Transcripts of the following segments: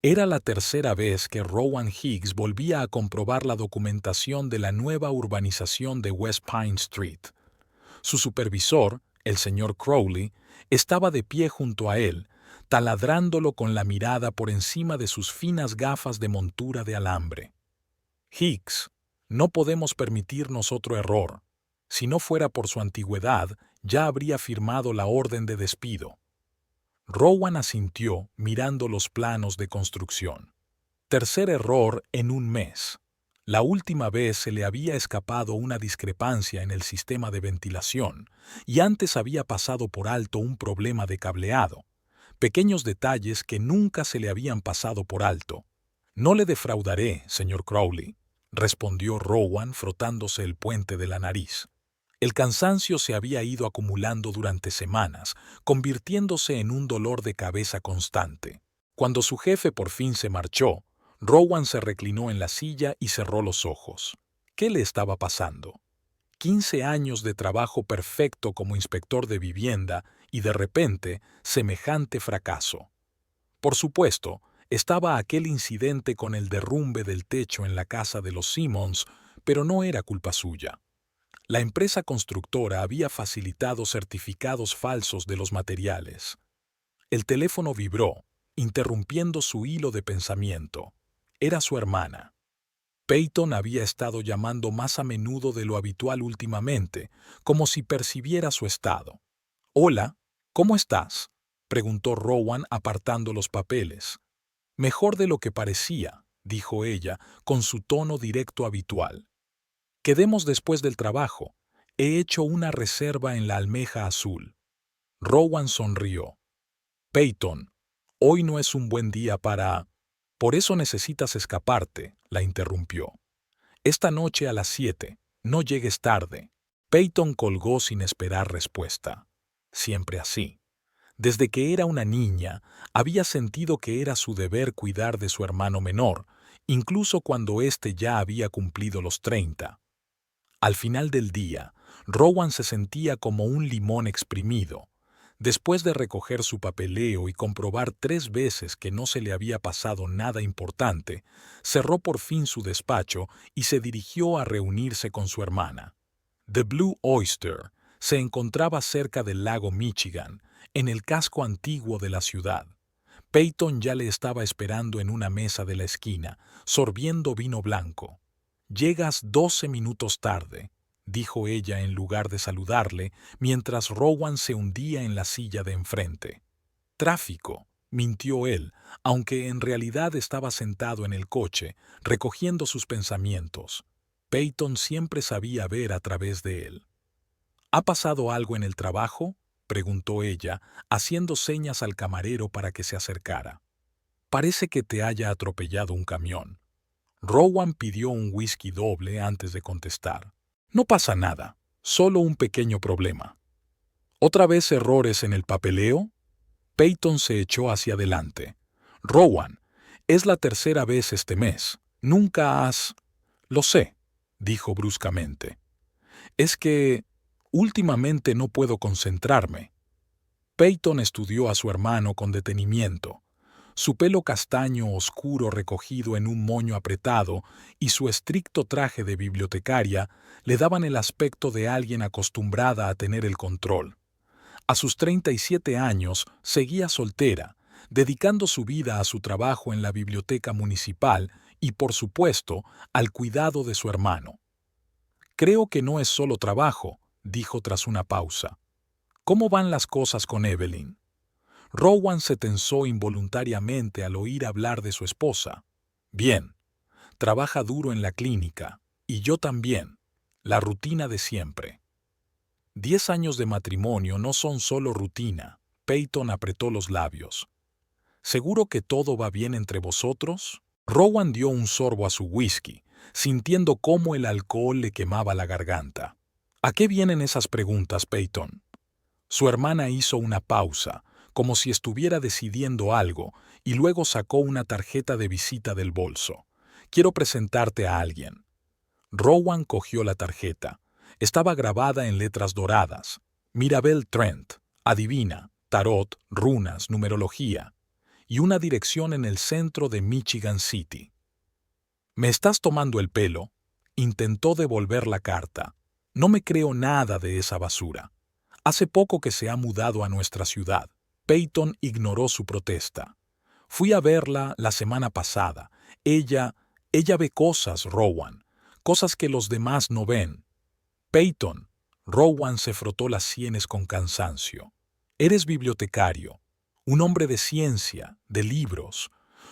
Era la tercera vez que Rowan Higgs volvía a comprobar la documentación de la nueva urbanización de West Pine Street. Su supervisor, el señor Crowley, estaba de pie junto a él, taladrándolo con la mirada por encima de sus finas gafas de montura de alambre. Higgs, no podemos permitirnos otro error. Si no fuera por su antigüedad, ya habría firmado la orden de despido. Rowan asintió mirando los planos de construcción. Tercer error en un mes. La última vez se le había escapado una discrepancia en el sistema de ventilación y antes había pasado por alto un problema de cableado. Pequeños detalles que nunca se le habían pasado por alto. No le defraudaré, señor Crowley, respondió Rowan frotándose el puente de la nariz. El cansancio se había ido acumulando durante semanas, convirtiéndose en un dolor de cabeza constante. Cuando su jefe por fin se marchó, Rowan se reclinó en la silla y cerró los ojos. ¿Qué le estaba pasando? 15 años de trabajo perfecto como inspector de vivienda y de repente semejante fracaso. Por supuesto, estaba aquel incidente con el derrumbe del techo en la casa de los Simmons, pero no era culpa suya. La empresa constructora había facilitado certificados falsos de los materiales. El teléfono vibró, interrumpiendo su hilo de pensamiento. Era su hermana. Peyton había estado llamando más a menudo de lo habitual últimamente, como si percibiera su estado. «Hola, ¿cómo estás?», preguntó Rowan apartando los papeles. «Mejor de lo que parecía», dijo ella, con su tono directo habitual. «Quedemos después del trabajo. He hecho una reserva en la Almeja Azul». Rowan sonrió. «Peyton, hoy no es un buen día para... Por eso necesitas escaparte», la interrumpió. «Esta noche a las 7, no llegues tarde». Peyton colgó sin esperar respuesta. Siempre así. Desde que era una niña, había sentido que era su deber cuidar de su hermano menor, incluso cuando éste ya había cumplido los 30. Al final del día, Rowan se sentía como un limón exprimido. Después de recoger su papeleo y comprobar 3 veces que no se le había pasado nada importante, cerró por fin su despacho y se dirigió a reunirse con su hermana. The Blue Oyster se encontraba cerca del lago Michigan, en el casco antiguo de la ciudad. Peyton ya le estaba esperando en una mesa de la esquina, sorbiendo vino blanco. «Llegas 12 minutos tarde», dijo ella en lugar de saludarle, mientras Rowan se hundía en la silla de enfrente. «Tráfico», mintió él, aunque en realidad estaba sentado en el coche, recogiendo sus pensamientos. Peyton siempre sabía ver a través de él. «¿Ha pasado algo en el trabajo?», preguntó ella, haciendo señas al camarero para que se acercara. «Parece que te haya atropellado un camión». Rowan pidió un whisky doble antes de contestar. «No pasa nada, solo un pequeño problema». «¿Otra vez errores en el papeleo?». Peyton se echó hacia adelante. «Rowan, es la tercera vez este mes. Nunca has...». «Lo sé», dijo bruscamente. «Es que últimamente no puedo concentrarme». Peyton estudió a su hermano con detenimiento. Su pelo castaño oscuro recogido en un moño apretado y su estricto traje de bibliotecaria le daban el aspecto de alguien acostumbrada a tener el control. A sus 37 años seguía soltera, dedicando su vida a su trabajo en la biblioteca municipal y, por supuesto, al cuidado de su hermano. «Creo que no es solo trabajo», dijo tras una pausa. «¿Cómo van las cosas con Evelyn?». Rowan se tensó involuntariamente al oír hablar de su esposa. «Bien, trabaja duro en la clínica, y yo también. La rutina de siempre». 10 años de matrimonio no son solo rutina. Peyton apretó los labios. «¿Seguro que todo va bien entre vosotros?». Rowan dio un sorbo a su whisky, sintiendo cómo el alcohol le quemaba la garganta. «¿A qué vienen esas preguntas, Peyton?». Su hermana hizo una pausa, como si estuviera decidiendo algo, y luego sacó una tarjeta de visita del bolso. «Quiero presentarte a alguien». Rowan cogió la tarjeta. Estaba grabada en letras doradas. «Mirabel Trent, adivina, tarot, runas, numerología». y una dirección en el centro de Michigan City. «¿Me estás tomando el pelo?», intentó devolver la carta. «No me creo nada de esa basura. Hace poco que se ha mudado a nuestra ciudad». Peyton ignoró su protesta. «Fui a verla la semana pasada. Ella ve cosas, Rowan, cosas que los demás no ven». «Peyton», Rowan se frotó las sienes con cansancio. «Eres bibliotecario, un hombre de ciencia, de libros.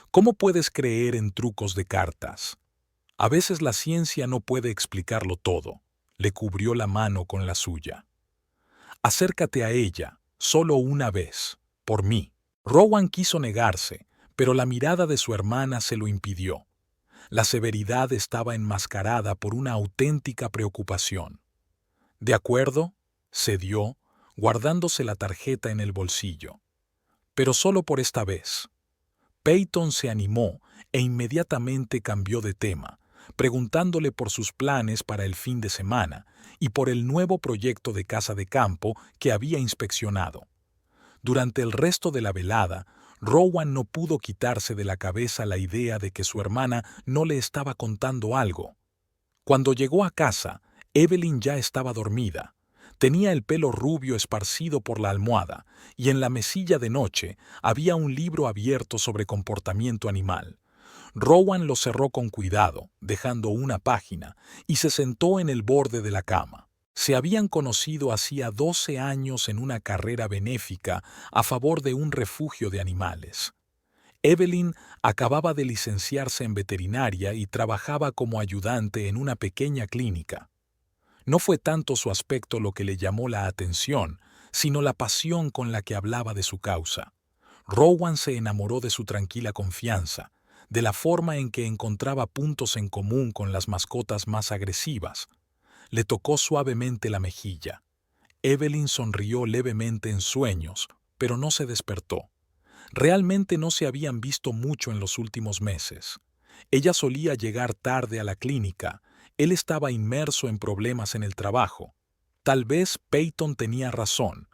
¿Cómo puedes creer en trucos de cartas? A veces la ciencia no puede explicarlo todo». Le cubrió la mano con la suya. «Acércate a ella, solo una vez, por mí». Rowan quiso negarse, pero la mirada de su hermana se lo impidió. La severidad estaba enmascarada por una auténtica preocupación. «De acuerdo», cedió, guardándose la tarjeta en el bolsillo. «Pero solo por esta vez». Peyton se animó e inmediatamente cambió de tema, preguntándole por sus planes para el fin de semana y por el nuevo proyecto de casa de campo que había inspeccionado. Durante el resto de la velada, Rowan no pudo quitarse de la cabeza la idea de que su hermana no le estaba contando algo. Cuando llegó a casa, Evelyn ya estaba dormida. Tenía el pelo rubio esparcido por la almohada y en la mesilla de noche había un libro abierto sobre comportamiento animal. Rowan lo cerró con cuidado, dejando una página, y se sentó en el borde de la cama. Se habían conocido hacía 12 años en una carrera benéfica a favor de un refugio de animales. Evelyn acababa de licenciarse en veterinaria y trabajaba como ayudante en una pequeña clínica. No fue tanto su aspecto lo que le llamó la atención, sino la pasión con la que hablaba de su causa. Rowan se enamoró de su tranquila confianza, de la forma en que encontraba puntos en común con las mascotas más agresivas. Le tocó suavemente la mejilla. Evelyn sonrió levemente en sueños, pero no se despertó. Realmente no se habían visto mucho en los últimos meses. Ella solía llegar tarde a la clínica. Él estaba inmerso en problemas en el trabajo. Tal vez Peyton tenía razón.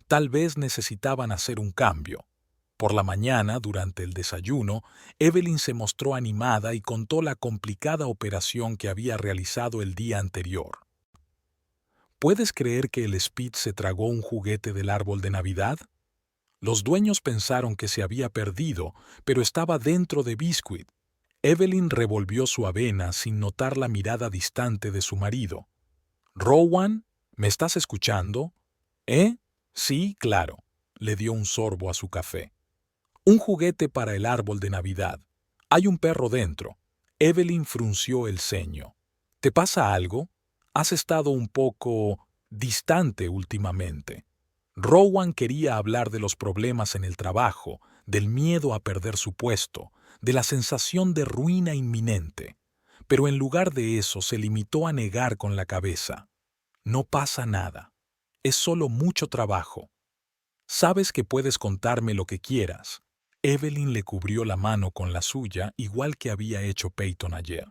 Tal vez necesitaban hacer un cambio. Por la mañana, durante el desayuno, Evelyn se mostró animada y contó la complicada operación que había realizado el día anterior. ¿Puedes creer que el Speed se tragó un juguete del árbol de Navidad? Los dueños pensaron que se había perdido, pero estaba dentro de Biscuit. Evelyn revolvió su avena sin notar la mirada distante de su marido. «Rowan, ¿me estás escuchando?» «¿Eh? Sí, claro», le dio un sorbo a su café. «Un juguete para el árbol de Navidad. Hay un perro dentro». Evelyn frunció el ceño. «¿Te pasa algo? Has estado un poco distante últimamente». Rowan quería hablar de los problemas en el trabajo, del miedo a perder su puesto, de la sensación de ruina inminente, pero en lugar de eso se limitó a negar con la cabeza. «No pasa nada. Es solo mucho trabajo. Sabes que puedes contarme lo que quieras». Evelyn le cubrió la mano con la suya, igual que había hecho Peyton ayer.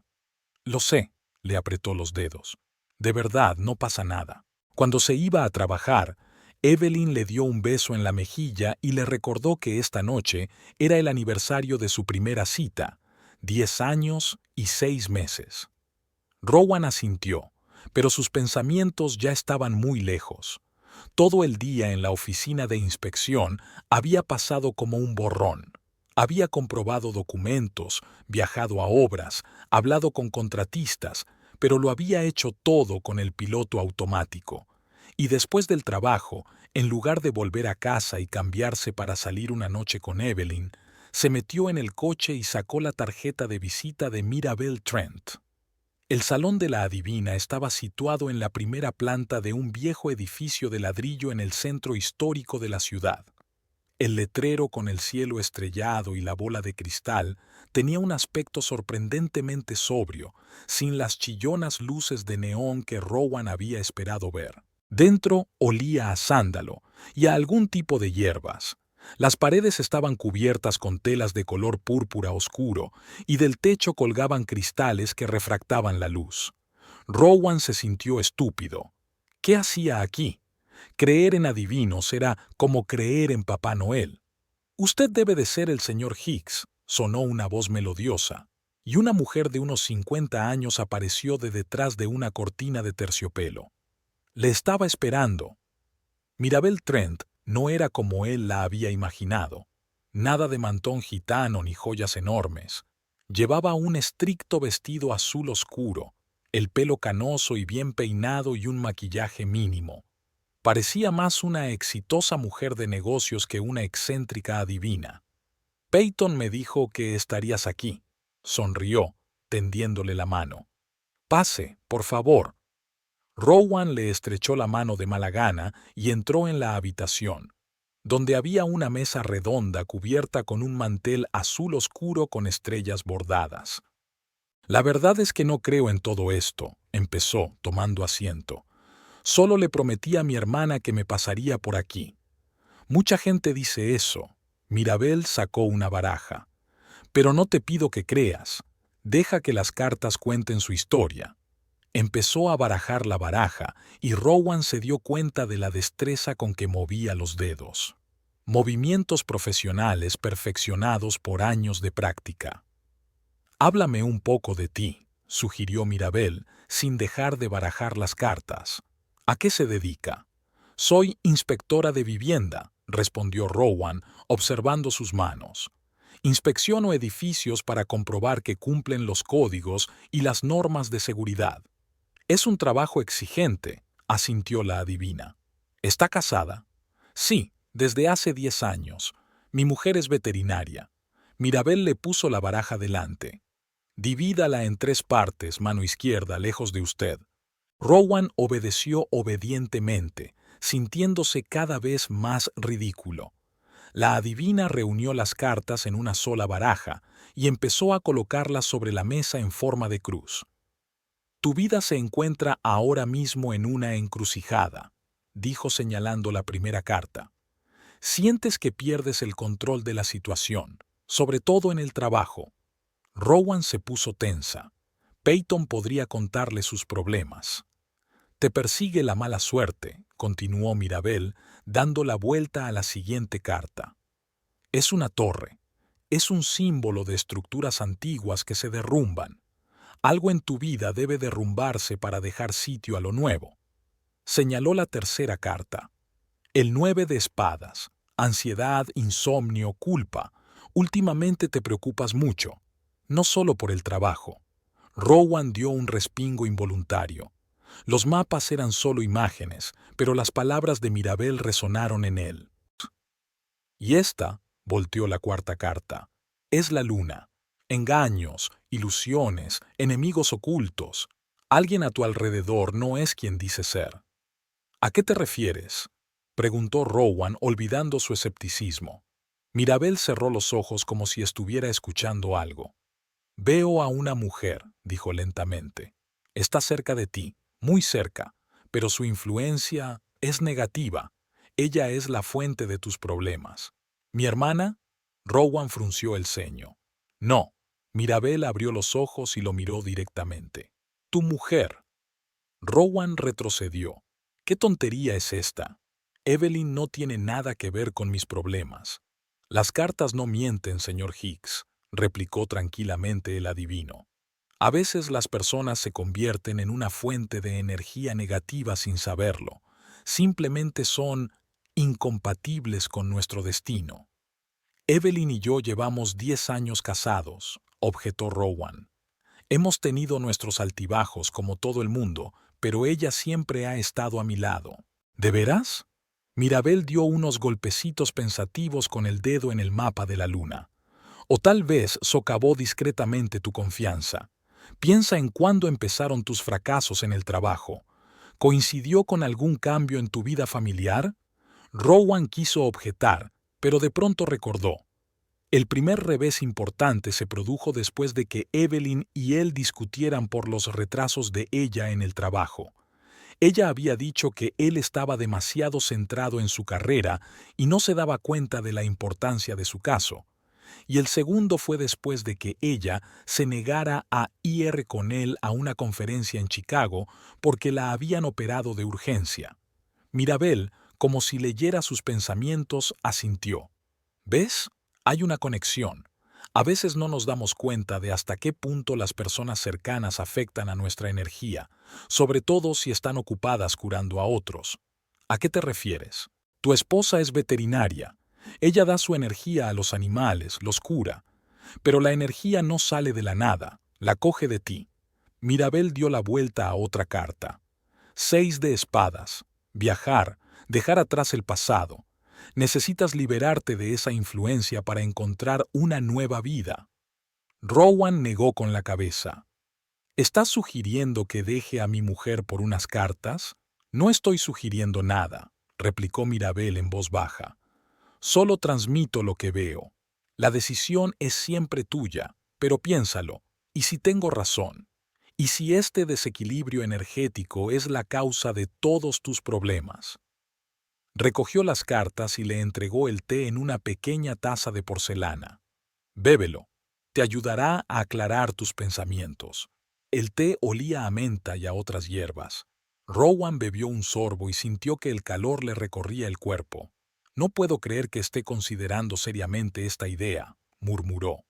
«Lo sé», le apretó los dedos. «De verdad, no pasa nada». Cuando se iba a trabajar, Evelyn le dio un beso en la mejilla y le recordó que esta noche era el aniversario de su primera cita, 10 años y 6 meses. Rowan asintió, pero sus pensamientos ya estaban muy lejos. Todo el día en la oficina de inspección había pasado como un borrón. Había comprobado documentos, viajado a obras, hablado con contratistas, pero lo había hecho todo con el piloto automático. Y después del trabajo, en lugar de volver a casa y cambiarse para salir una noche con Evelyn, se metió en el coche y sacó la tarjeta de visita de Mirabel Trent. El salón de la adivina estaba situado en la primera planta de un viejo edificio de ladrillo en el centro histórico de la ciudad. El letrero con el cielo estrellado y la bola de cristal tenía un aspecto sorprendentemente sobrio, sin las chillonas luces de neón que Rowan había esperado ver. Dentro olía a sándalo y a algún tipo de hierbas. Las paredes estaban cubiertas con telas de color púrpura oscuro y del techo colgaban cristales que refractaban la luz. Rowan se sintió estúpido. ¿Qué hacía aquí? Creer en adivinos era como creer en Papá Noel. Usted debe de ser el señor Higgs, sonó una voz melodiosa, y una mujer de unos 50 años apareció de detrás de una cortina de terciopelo. Le estaba esperando. Mirabel Trent no era como él la había imaginado. Nada de mantón gitano ni joyas enormes. Llevaba un estricto vestido azul oscuro, el pelo canoso y bien peinado y un maquillaje mínimo. Parecía más una exitosa mujer de negocios que una excéntrica adivina. Peyton me dijo que estarías aquí. Sonrió, tendiéndole la mano. Pase, por favor. Rowan le estrechó la mano de mala gana y entró en la habitación, donde había una mesa redonda cubierta con un mantel azul oscuro con estrellas bordadas. La verdad es que no creo en todo esto, empezó, tomando asiento. Solo le prometí a mi hermana que me pasaría por aquí. Mucha gente dice eso. Mirabel sacó una baraja. Pero no te pido que creas. Deja que las cartas cuenten su historia. Empezó a barajar la baraja y Rowan se dio cuenta de la destreza con que movía los dedos. Movimientos profesionales perfeccionados por años de práctica. Háblame un poco de ti, sugirió Mirabel, sin dejar de barajar las cartas. ¿A qué se dedica? Soy inspectora de vivienda, respondió Rowan, observando sus manos. Inspecciono edificios para comprobar que cumplen los códigos y las normas de seguridad. Es un trabajo exigente, asintió la adivina. ¿Está casada? Sí, desde hace 10 años. Mi mujer es veterinaria. Mirabel le puso la baraja delante. Divídala en 3 partes, mano izquierda, lejos de usted. Rowan obedeció obedientemente, sintiéndose cada vez más ridículo. La adivina reunió las cartas en una sola baraja y empezó a colocarlas sobre la mesa en forma de cruz. Tu vida se encuentra ahora mismo en una encrucijada, dijo señalando la primera carta. Sientes que pierdes el control de la situación, sobre todo en el trabajo. Rowan se puso tensa. Peyton podría contarle sus problemas. Te persigue la mala suerte, continuó Mirabel, dando la vuelta a la siguiente carta. Es una torre. Es un símbolo de estructuras antiguas que se derrumban. Algo en tu vida debe derrumbarse para dejar sitio a lo nuevo. Señaló la tercera carta. El 9 de espadas. Ansiedad, insomnio, culpa. Últimamente te preocupas mucho. No solo por el trabajo. Rowan dio un respingo involuntario. Los mapas eran solo imágenes, pero las palabras de Mirabel resonaron en él. Y esta, volteó la cuarta carta, es la luna. Engaños, ilusiones, enemigos ocultos. Alguien a tu alrededor no es quien dice ser. ¿A qué te refieres? Preguntó Rowan, olvidando su escepticismo. Mirabel cerró los ojos como si estuviera escuchando algo. Veo a una mujer, dijo lentamente. Está cerca de ti, muy cerca, pero su influencia es negativa. Ella es la fuente de tus problemas. ¿Mi hermana? Rowan frunció el ceño. No. Mirabel abrió los ojos y lo miró directamente. Tu mujer. Rowan retrocedió. ¿Qué tontería es esta? Evelyn no tiene nada que ver con mis problemas. Las cartas no mienten, señor Higgs, replicó tranquilamente el adivino. A veces las personas se convierten en una fuente de energía negativa sin saberlo. Simplemente son incompatibles con nuestro destino. Evelyn y yo llevamos 10 años casados, objetó Rowan. Hemos tenido nuestros altibajos como todo el mundo, pero ella siempre ha estado a mi lado. ¿De veras? Mirabel dio unos golpecitos pensativos con el dedo en el mapa de la luna. O tal vez socavó discretamente tu confianza. Piensa en cuándo empezaron tus fracasos en el trabajo. ¿Coincidió con algún cambio en tu vida familiar? Rowan quiso objetar, pero de pronto recordó. El primer revés importante se produjo después de que Evelyn y él discutieran por los retrasos de ella en el trabajo. Ella había dicho que él estaba demasiado centrado en su carrera y no se daba cuenta de la importancia de su caso. Y el segundo fue después de que ella se negara a ir con él a una conferencia en Chicago porque la habían operado de urgencia. Mirabel, como si leyera sus pensamientos, asintió. ¿Ves? Hay una conexión. A veces no nos damos cuenta de hasta qué punto las personas cercanas afectan a nuestra energía, sobre todo si están ocupadas curando a otros. ¿A qué te refieres? Tu esposa es veterinaria. Ella da su energía a los animales, los cura. Pero la energía no sale de la nada, la coge de ti. Mirabel dio la vuelta a otra carta. 6 de espadas. Viajar, dejar atrás el pasado. Necesitas liberarte de esa influencia para encontrar una nueva vida. Rowan negó con la cabeza. ¿Estás sugiriendo que deje a mi mujer por unas cartas? No estoy sugiriendo nada, replicó Mirabel en voz baja. Solo transmito lo que veo. La decisión es siempre tuya, pero piénsalo. ¿Y si tengo razón? ¿Y si este desequilibrio energético es la causa de todos tus problemas? Recogió las cartas y le entregó el té en una pequeña taza de porcelana. Bébelo. Te ayudará a aclarar tus pensamientos. El té olía a menta y a otras hierbas. Rowan bebió un sorbo y sintió que el calor le recorría el cuerpo. No puedo creer que esté considerando seriamente esta idea, murmuró.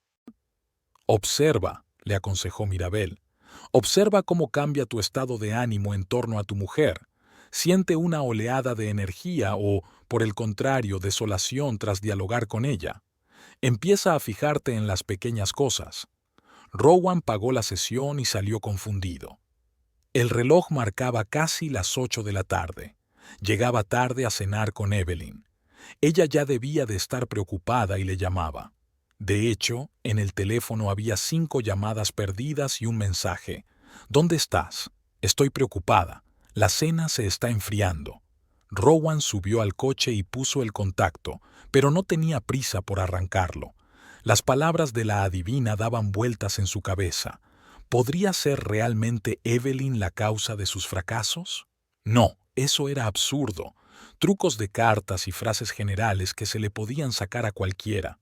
Observa, le aconsejó Mirabel. Observa cómo cambia tu estado de ánimo en torno a tu mujer. Siente una oleada de energía o, por el contrario, desolación tras dialogar con ella. Empieza a fijarte en las pequeñas cosas. Rowan pagó la sesión y salió confundido. El reloj marcaba casi las 8 de la tarde. Llegaba tarde a cenar con Evelyn. Ella ya debía de estar preocupada y le llamaba. De hecho, en el teléfono había 5 llamadas perdidas y un mensaje. ¿Dónde estás? Estoy preocupada. La cena se está enfriando. Rowan subió al coche y puso el contacto, pero no tenía prisa por arrancarlo. Las palabras de la adivina daban vueltas en su cabeza. ¿Podría ser realmente Evelyn la causa de sus fracasos? No, eso era absurdo. Trucos de cartas y frases generales que se le podían sacar a cualquiera.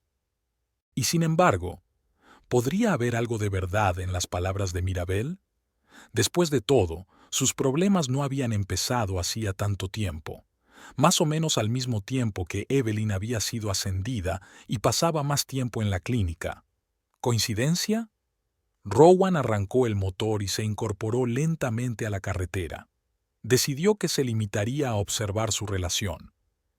Y sin embargo, ¿podría haber algo de verdad en las palabras de Mirabel? Después de todo, sus problemas no habían empezado hacía tanto tiempo. Más o menos al mismo tiempo que Evelyn había sido ascendida y pasaba más tiempo en la clínica. ¿Coincidencia? Rowan arrancó el motor y se incorporó lentamente a la carretera. Decidió que se limitaría a observar su relación.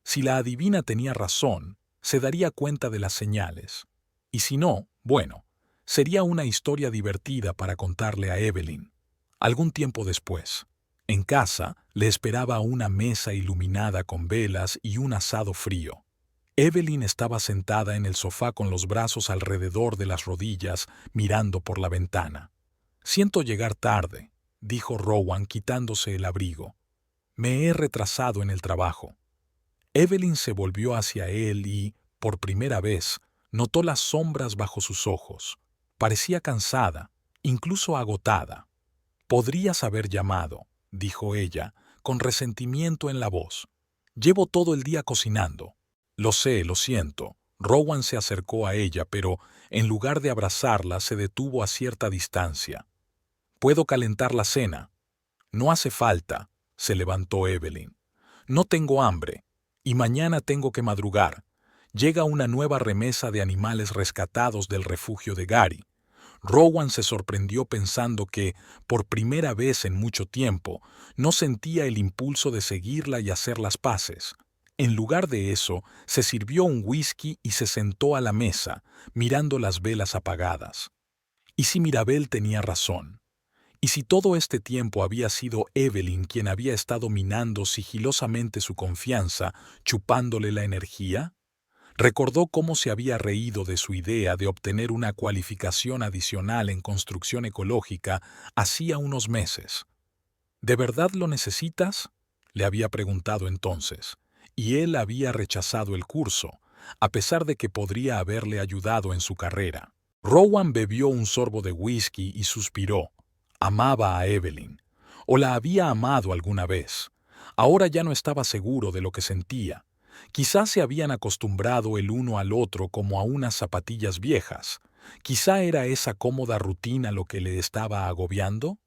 Si la adivina tenía razón, se daría cuenta de las señales. Y si no, bueno, sería una historia divertida para contarle a Evelyn. Algún tiempo después, en casa, le esperaba una mesa iluminada con velas y un asado frío. Evelyn estaba sentada en el sofá con los brazos alrededor de las rodillas, mirando por la ventana. «Siento llegar tarde», dijo Rowan quitándose el abrigo. «Me he retrasado en el trabajo». Evelyn se volvió hacia él y, por primera vez, notó las sombras bajo sus ojos. Parecía cansada, incluso agotada. «Podrías haber llamado», dijo ella, con resentimiento en la voz. «Llevo todo el día cocinando». «Lo sé, lo siento». Rowan se acercó a ella, pero, en lugar de abrazarla, se detuvo a cierta distancia. «Puedo calentar la cena». «No hace falta», se levantó Evelyn. «No tengo hambre. Y mañana tengo que madrugar. Llega una nueva remesa de animales rescatados del refugio de Gary». Rowan se sorprendió pensando que, por primera vez en mucho tiempo, no sentía el impulso de seguirla y hacer las paces. En lugar de eso, se sirvió un whisky y se sentó a la mesa, mirando las velas apagadas. ¿Y si Mirabel tenía razón? ¿Y si todo este tiempo había sido Evelyn quien había estado minando sigilosamente su confianza, chupándole la energía? Recordó cómo se había reído de su idea de obtener una cualificación adicional en construcción ecológica hacía unos meses. ¿De verdad lo necesitas?, le había preguntado entonces, y él había rechazado el curso, a pesar de que podría haberle ayudado en su carrera. Rowan bebió un sorbo de whisky y suspiró. Amaba a Evelyn, o la había amado alguna vez. Ahora ya no estaba seguro de lo que sentía. Quizá se habían acostumbrado el uno al otro como a unas zapatillas viejas. Quizá era esa cómoda rutina lo que le estaba agobiando.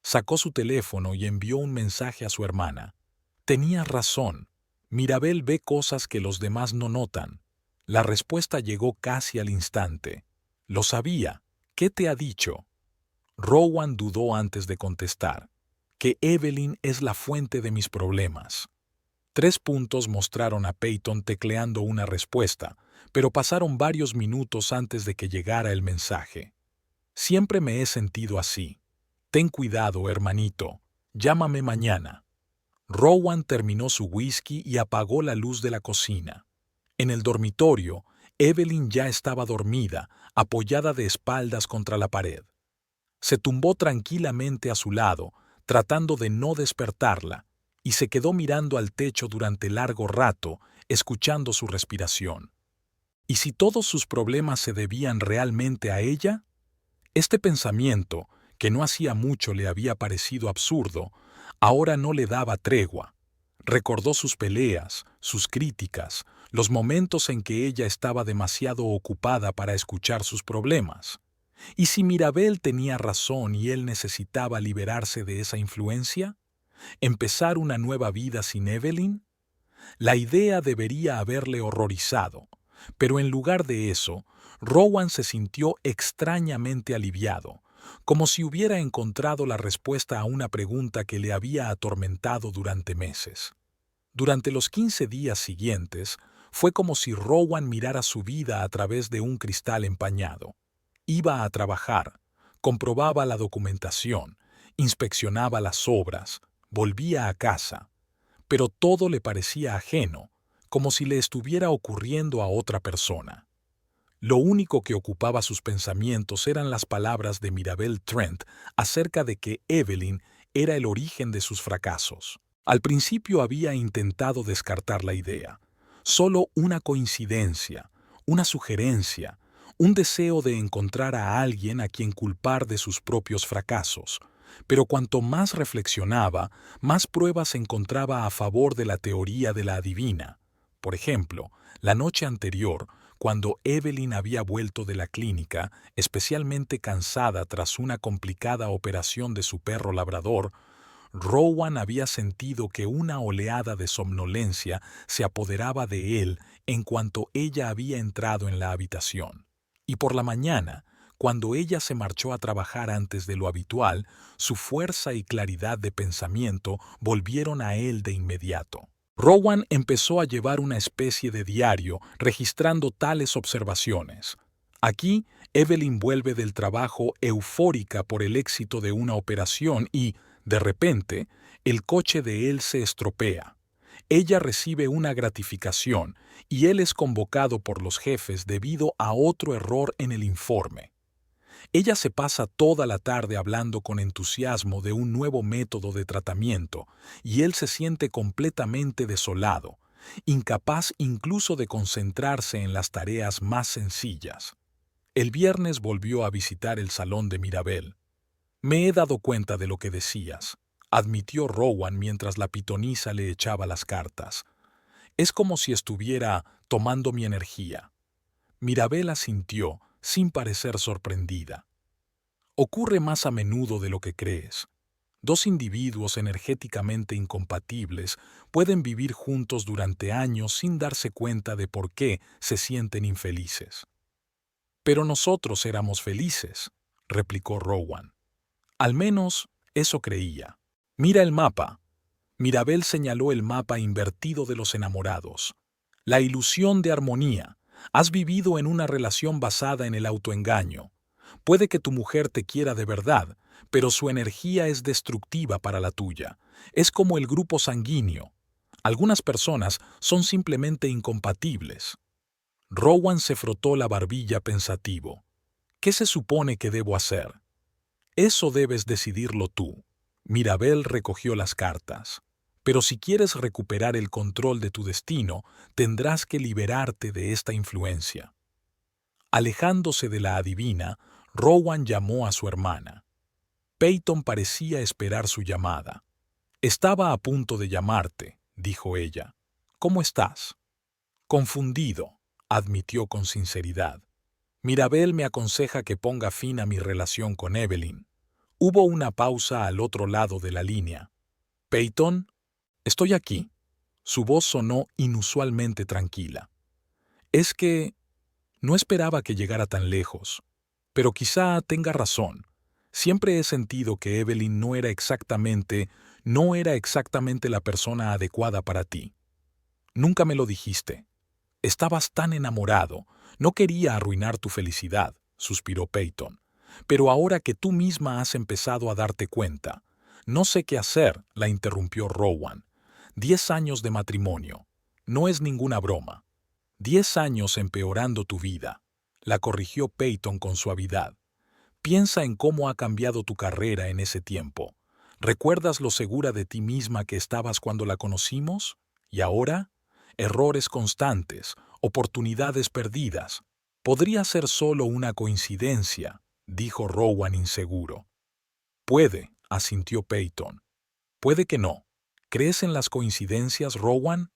Sacó su teléfono y envió un mensaje a su hermana. Tenía razón. Mirabel ve cosas que los demás no notan. La respuesta llegó casi al instante. Lo sabía. ¿Qué te ha dicho? Rowan dudó antes de contestar. Que Evelyn es la fuente de mis problemas. 3 puntos mostraron a Peyton tecleando una respuesta, pero pasaron varios minutos antes de que llegara el mensaje. Siempre me he sentido así. Ten cuidado, hermanito. Llámame mañana. Rowan terminó su whisky y apagó la luz de la cocina. En el dormitorio, Evelyn ya estaba dormida, apoyada de espaldas contra la pared. Se tumbó tranquilamente a su lado, tratando de no despertarla, y se quedó mirando al techo durante largo rato, escuchando su respiración. ¿Y si todos sus problemas se debían realmente a ella? Este pensamiento, que no hacía mucho le había parecido absurdo, ahora no le daba tregua. Recordó sus peleas, sus críticas, los momentos en que ella estaba demasiado ocupada para escuchar sus problemas. ¿Y si Mirabel tenía razón y él necesitaba liberarse de esa influencia? ¿Empezar una nueva vida sin Evelyn? La idea debería haberle horrorizado, pero en lugar de eso, Rowan se sintió extrañamente aliviado, como si hubiera encontrado la respuesta a una pregunta que le había atormentado durante meses. Durante los 15 días siguientes, fue como si Rowan mirara su vida a través de un cristal empañado. Iba a trabajar, comprobaba la documentación, inspeccionaba las obras, volvía a casa, pero todo le parecía ajeno, como si le estuviera ocurriendo a otra persona. Lo único que ocupaba sus pensamientos eran las palabras de Mirabel Trent acerca de que Evelyn era el origen de sus fracasos. Al principio había intentado descartar la idea. Solo una coincidencia, una sugerencia, un deseo de encontrar a alguien a quien culpar de sus propios fracasos. Pero cuanto más reflexionaba, más pruebas encontraba a favor de la teoría de la adivina. Por ejemplo, la noche anterior, cuando Evelyn había vuelto de la clínica, especialmente cansada tras una complicada operación de su perro labrador, Rowan había sentido que una oleada de somnolencia se apoderaba de él en cuanto ella había entrado en la habitación. Y por la mañana, cuando ella se marchó a trabajar antes de lo habitual, su fuerza y claridad de pensamiento volvieron a él de inmediato. Rowan empezó a llevar una especie de diario registrando tales observaciones. Aquí, Evelyn vuelve del trabajo eufórica por el éxito de una operación y, de repente, el coche de él se estropea. Ella recibe una gratificación y él es convocado por los jefes debido a otro error en el informe. Ella se pasa toda la tarde hablando con entusiasmo de un nuevo método de tratamiento y él se siente completamente desolado, incapaz incluso de concentrarse en las tareas más sencillas. El viernes volvió a visitar el salón de Mirabel. Me he dado cuenta de lo que decías, admitió Rowan mientras la pitonisa le echaba las cartas. Es como si estuviera tomando mi energía. Mirabel asintió, sin parecer sorprendida. Ocurre más a menudo de lo que crees. Dos individuos energéticamente incompatibles pueden vivir juntos durante años sin darse cuenta de por qué se sienten infelices. Pero nosotros éramos felices, replicó Rowan. Al menos eso creía. Mira el mapa. Mirabel señaló el mapa invertido de los enamorados. La ilusión de armonía. Has vivido en una relación basada en el autoengaño. Puede que tu mujer te quiera de verdad, pero su energía es destructiva para la tuya. Es como el grupo sanguíneo. Algunas personas son simplemente incompatibles. Rowan se frotó la barbilla pensativo. ¿Qué se supone que debo hacer? Eso debes decidirlo tú. Mirabel recogió las cartas. Pero si quieres recuperar el control de tu destino, tendrás que liberarte de esta influencia. Alejándose de la adivina, Rowan llamó a su hermana. Peyton parecía esperar su llamada. Estaba a punto de llamarte, dijo ella. ¿Cómo estás? Confundido, admitió con sinceridad. Mirabel me aconseja que ponga fin a mi relación con Evelyn. Hubo una pausa al otro lado de la línea. Peyton, estoy aquí. Su voz sonó inusualmente tranquila. Es que no esperaba que llegara tan lejos, pero quizá tenga razón. Siempre he sentido que Evelyn no era exactamente la persona adecuada para ti. Nunca me lo dijiste. Estabas tan enamorado, no quería arruinar tu felicidad, suspiró Peyton. Pero ahora que tú misma has empezado a darte cuenta, no sé qué hacer, la interrumpió Rowan. 10 años de matrimonio. No es ninguna broma. 10 años empeorando tu vida, la corrigió Peyton con suavidad. Piensa en cómo ha cambiado tu carrera en ese tiempo. ¿Recuerdas lo segura de ti misma que estabas cuando la conocimos? ¿Y ahora? Errores constantes, oportunidades perdidas. Podría ser solo una coincidencia, dijo Rowan inseguro. Puede, asintió Peyton. Puede que no. ¿Crees en las coincidencias, Rowan?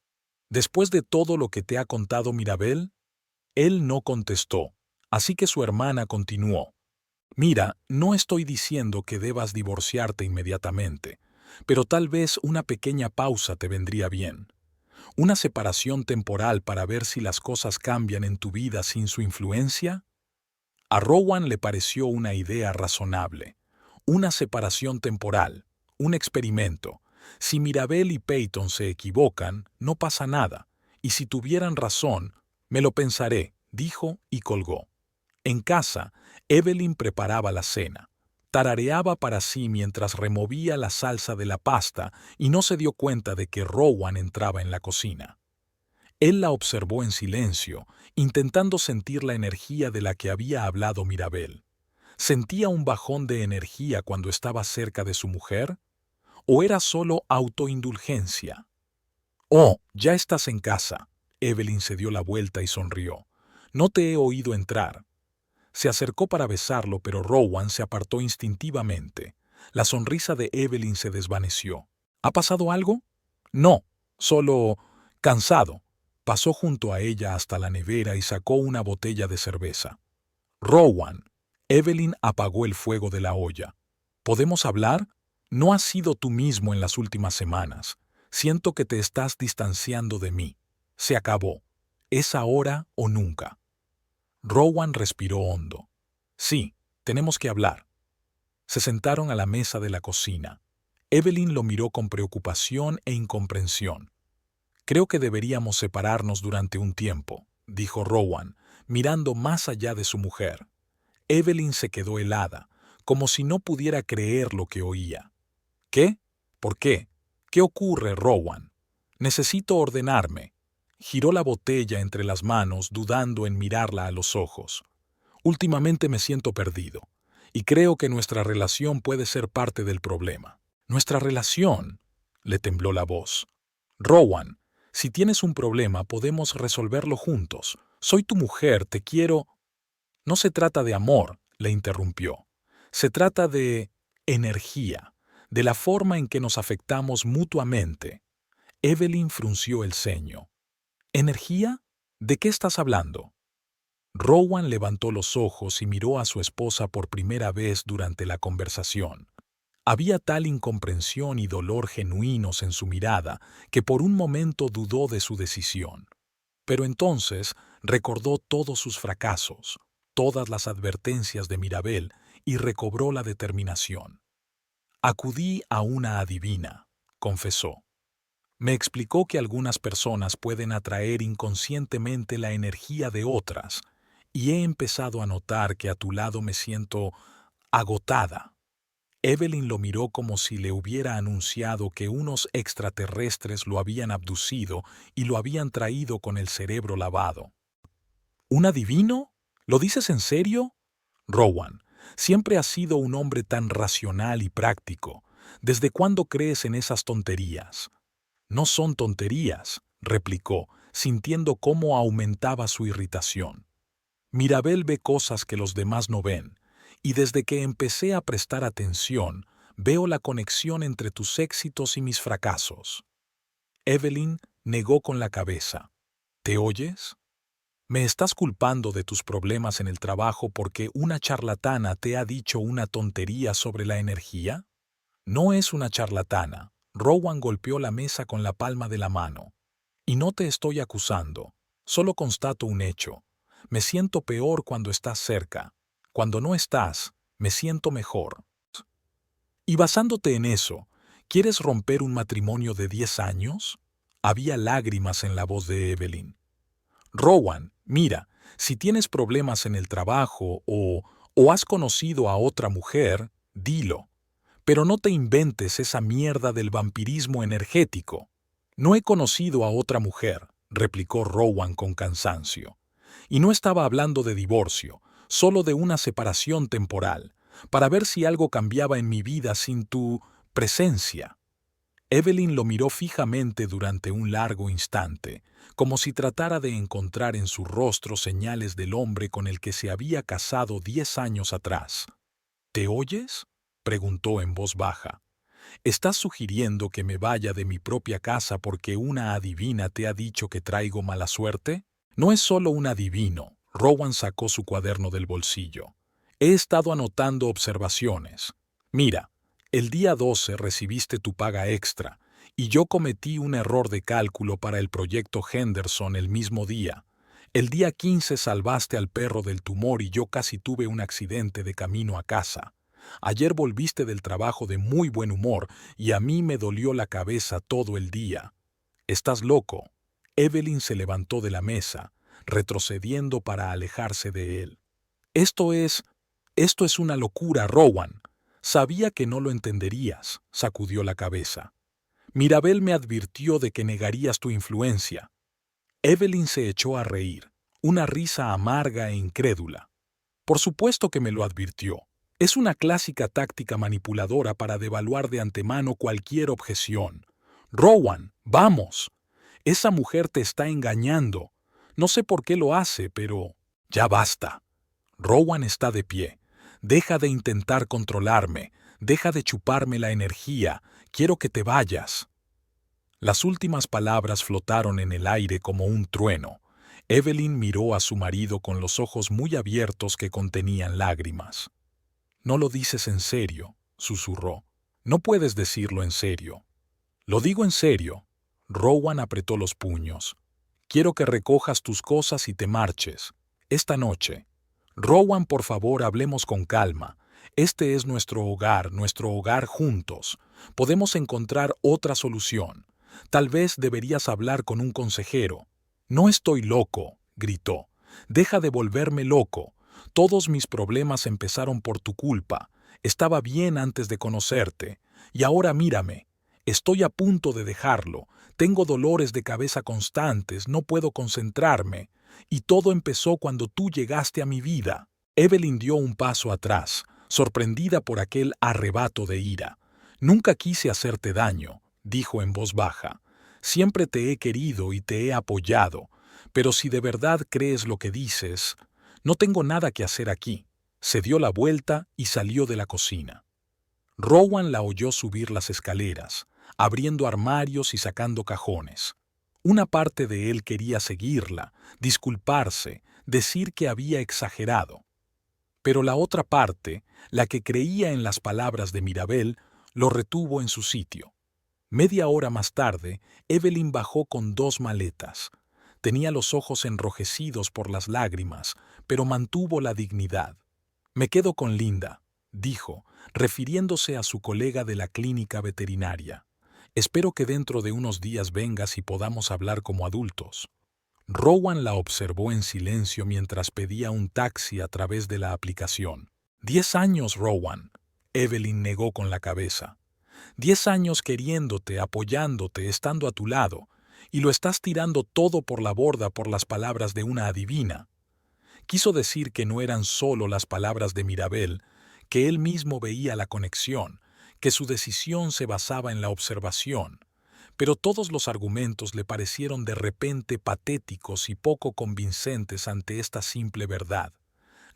Después de todo lo que te ha contado Mirabel, él no contestó, así que su hermana continuó. Mira, no estoy diciendo que debas divorciarte inmediatamente, pero tal vez una pequeña pausa te vendría bien. Una separación temporal para ver si las cosas cambian en tu vida sin su influencia. A Rowan le pareció una idea razonable. Una separación temporal, un experimento. Si Mirabel y Peyton se equivocan, no pasa nada, y si tuvieran razón, me lo pensaré, dijo y colgó. En casa, Evelyn preparaba la cena. Tarareaba para sí mientras removía la salsa de la pasta y no se dio cuenta de que Rowan entraba en la cocina. Él la observó en silencio, intentando sentir la energía de la que había hablado Mirabel. ¿Sentía un bajón de energía cuando estaba cerca de su mujer? ¿O era solo autoindulgencia? «Oh, ya estás en casa». Evelyn se dio la vuelta y sonrió. «No te he oído entrar». Se acercó para besarlo, pero Rowan se apartó instintivamente. La sonrisa de Evelyn se desvaneció. ¿Ha pasado algo? No, solo cansado. Pasó junto a ella hasta la nevera y sacó una botella de cerveza. Rowan. Evelyn apagó el fuego de la olla. ¿Podemos hablar? No has sido tú mismo en las últimas semanas. Siento que te estás distanciando de mí. Se acabó. Es ahora o nunca. Rowan respiró hondo. Sí, tenemos que hablar. Se sentaron a la mesa de la cocina. Evelyn lo miró con preocupación e incomprensión. Creo que deberíamos separarnos durante un tiempo, dijo Rowan, mirando más allá de su mujer. Evelyn se quedó helada, como si no pudiera creer lo que oía. ¿Qué? ¿Por qué? ¿Qué ocurre, Rowan? Necesito ordenarme. Giró la botella entre las manos, dudando en mirarla a los ojos. Últimamente me siento perdido, y creo que nuestra relación puede ser parte del problema. ¿Nuestra relación? Le tembló la voz. Rowan, si tienes un problema podemos resolverlo juntos. Soy tu mujer, te quiero. No se trata de amor, le interrumpió. Se trata de energía, de la forma en que nos afectamos mutuamente. Evelyn frunció el ceño. ¿Energía? ¿De qué estás hablando? Rowan levantó los ojos y miró a su esposa por primera vez durante la conversación. Había tal incomprensión y dolor genuinos en su mirada que por un momento dudó de su decisión. Pero entonces recordó todos sus fracasos, todas las advertencias de Mirabel y recobró la determinación. Acudí a una adivina, confesó. Me explicó que algunas personas pueden atraer inconscientemente la energía de otras, y he empezado a notar que a tu lado me siento agotada. Evelyn lo miró como si le hubiera anunciado que unos extraterrestres lo habían abducido y lo habían traído con el cerebro lavado. ¿Un adivino? ¿Lo dices en serio? Rowan, siempre has sido un hombre tan racional y práctico. ¿Desde cuándo crees en esas tonterías? No son tonterías, replicó, sintiendo cómo aumentaba su irritación. Mirabel ve cosas que los demás no ven, y desde que empecé a prestar atención, veo la conexión entre tus éxitos y mis fracasos. Evelyn negó con la cabeza. ¿Te oyes? ¿Me estás culpando de tus problemas en el trabajo porque una charlatana te ha dicho una tontería sobre la energía? No es una charlatana. Rowan golpeó la mesa con la palma de la mano. Y no te estoy acusando. Solo constato un hecho. Me siento peor cuando estás cerca. Cuando no estás, me siento mejor. Y basándote en eso, ¿quieres romper un matrimonio de 10 años? Había lágrimas en la voz de Evelyn. Rowan, mira, si tienes problemas en el trabajo o has conocido a otra mujer, dilo. Pero no te inventes esa mierda del vampirismo energético. No he conocido a otra mujer, replicó Rowan con cansancio. Y no estaba hablando de divorcio, solo de una separación temporal, para ver si algo cambiaba en mi vida sin tu presencia. Evelyn lo miró fijamente durante un largo instante, como si tratara de encontrar en su rostro señales del hombre con el que se había casado 10 años atrás. ¿Te oyes?, preguntó en voz baja. ¿Estás sugiriendo que me vaya de mi propia casa porque una adivina te ha dicho que traigo mala suerte? No es solo un adivino. Rowan sacó su cuaderno del bolsillo. He estado anotando observaciones. Mira, el día 12 recibiste tu paga extra, y yo cometí un error de cálculo para el proyecto Henderson el mismo día. El día 15 salvaste al perro del tumor y yo casi tuve un accidente de camino a casa. Ayer volviste del trabajo de muy buen humor y a mí me dolió la cabeza todo el día. ¿Estás loco? Evelyn se levantó de la mesa, retrocediendo para alejarse de él. Esto es una locura, Rowan. Sabía que no lo entenderías, sacudió la cabeza. Mirabel me advirtió de que negarías tu influencia. Evelyn se echó a reír, una risa amarga e incrédula. Por supuesto que me lo advirtió. Es una clásica táctica manipuladora para devaluar de antemano cualquier objeción. Rowan, vamos. Esa mujer te está engañando. No sé por qué lo hace, pero... Ya basta. Rowan está de pie. Deja de intentar controlarme. Deja de chuparme la energía. Quiero que te vayas. Las últimas palabras flotaron en el aire como un trueno. Evelyn miró a su marido con los ojos muy abiertos que contenían lágrimas. «No lo dices en serio», susurró. «No puedes decirlo en serio». «Lo digo en serio». Rowan apretó los puños. «Quiero que recojas tus cosas y te marches. Esta noche». «Rowan, por favor, hablemos con calma. Este es nuestro hogar juntos. Podemos encontrar otra solución. Tal vez deberías hablar con un consejero». «No estoy loco», gritó. «Deja de volverme loco. Todos mis problemas empezaron por tu culpa. Estaba bien antes de conocerte. Y ahora mírame. Estoy a punto de dejarlo. Tengo dolores de cabeza constantes, no puedo concentrarme. Y todo empezó cuando tú llegaste a mi vida». Evelyn dio un paso atrás, sorprendida por aquel arrebato de ira. «Nunca quise hacerte daño», dijo en voz baja. «Siempre te he querido y te he apoyado. Pero si de verdad crees lo que dices, no tengo nada que hacer aquí». Se dio la vuelta y salió de la cocina. Rowan la oyó subir las escaleras, abriendo armarios y sacando cajones. Una parte de él quería seguirla, disculparse, decir que había exagerado. Pero la otra parte, la que creía en las palabras de Mirabel, lo retuvo en su sitio. Media hora más tarde, Evelyn bajó con 2 maletas. Tenía los ojos enrojecidos por las lágrimas, pero mantuvo la dignidad. «Me quedo con Linda», dijo, refiriéndose a su colega de la clínica veterinaria. «Espero que dentro de unos días vengas y podamos hablar como adultos». Rowan la observó en silencio mientras pedía un taxi a través de la aplicación. 10 años, Rowan. Evelyn negó con la cabeza. 10 años queriéndote, apoyándote, estando a tu lado, y lo estás tirando todo por la borda por las palabras de una adivina. Quiso decir que no eran solo las palabras de Mirabel, que él mismo veía la conexión, que su decisión se basaba en la observación, pero todos los argumentos le parecieron de repente patéticos y poco convincentes ante esta simple verdad.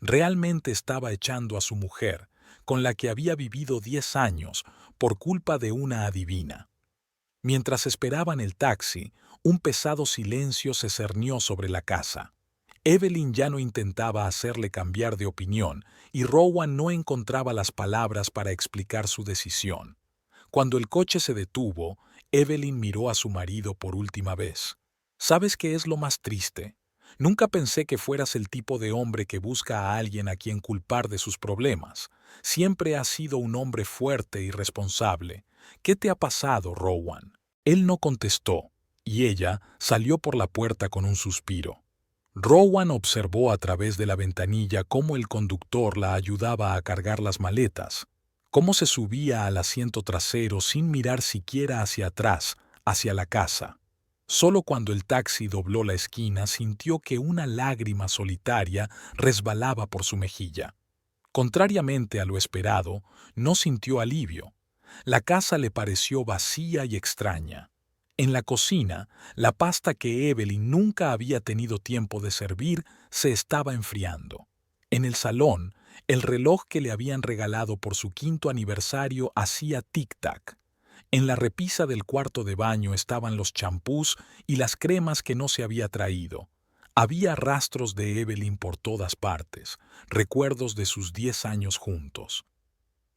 Realmente estaba echando a su mujer, con la que había vivido 10 años, por culpa de una adivina. Mientras esperaban el taxi, un pesado silencio se cernió sobre la casa. Evelyn ya no intentaba hacerle cambiar de opinión y Rowan no encontraba las palabras para explicar su decisión. Cuando el coche se detuvo, Evelyn miró a su marido por última vez. «¿Sabes qué es lo más triste?», Nunca pensé que fueras el tipo de hombre que busca a alguien a quien culpar de sus problemas. Siempre has sido un hombre fuerte y responsable. ¿Qué te ha pasado, Rowan? Él no contestó, y ella salió por la puerta con un suspiro. Rowan observó a través de la ventanilla cómo el conductor la ayudaba a cargar las maletas, cómo se subía al asiento trasero sin mirar siquiera hacia atrás, hacia la casa. Solo cuando el taxi dobló la esquina sintió que una lágrima solitaria resbalaba por su mejilla. Contrariamente a lo esperado, no sintió alivio. La casa le pareció vacía y extraña. En la cocina, la pasta que Evelyn nunca había tenido tiempo de servir se estaba enfriando. En el salón, el reloj que le habían regalado por su 5º aniversario hacía tic-tac. En la repisa del cuarto de baño estaban los champús y las cremas que no se había traído. Había rastros de Evelyn por todas partes, recuerdos de sus 10 años juntos.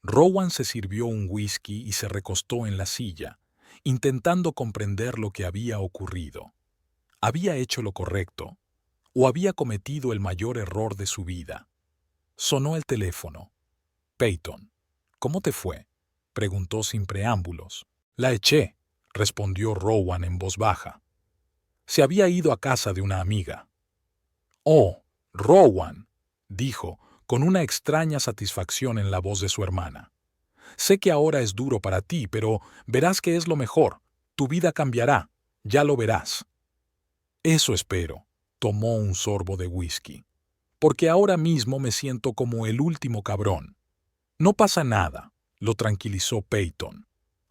Rowan se sirvió un whisky y se recostó en la silla, intentando comprender lo que había ocurrido. ¿Había hecho lo correcto? ¿O había cometido el mayor error de su vida? Sonó el teléfono. Peyton. ¿Cómo te fue? Preguntó sin preámbulos. La eché, respondió Rowan en voz baja. Se había ido a casa de una amiga. Oh, Rowan, dijo, con una extraña satisfacción en la voz de su hermana. Sé que ahora es duro para ti, pero verás que es lo mejor. Tu vida cambiará, ya lo verás. Eso espero. Tomó un sorbo de whisky. Porque ahora mismo me siento como el último cabrón. No pasa nada, lo tranquilizó Peyton.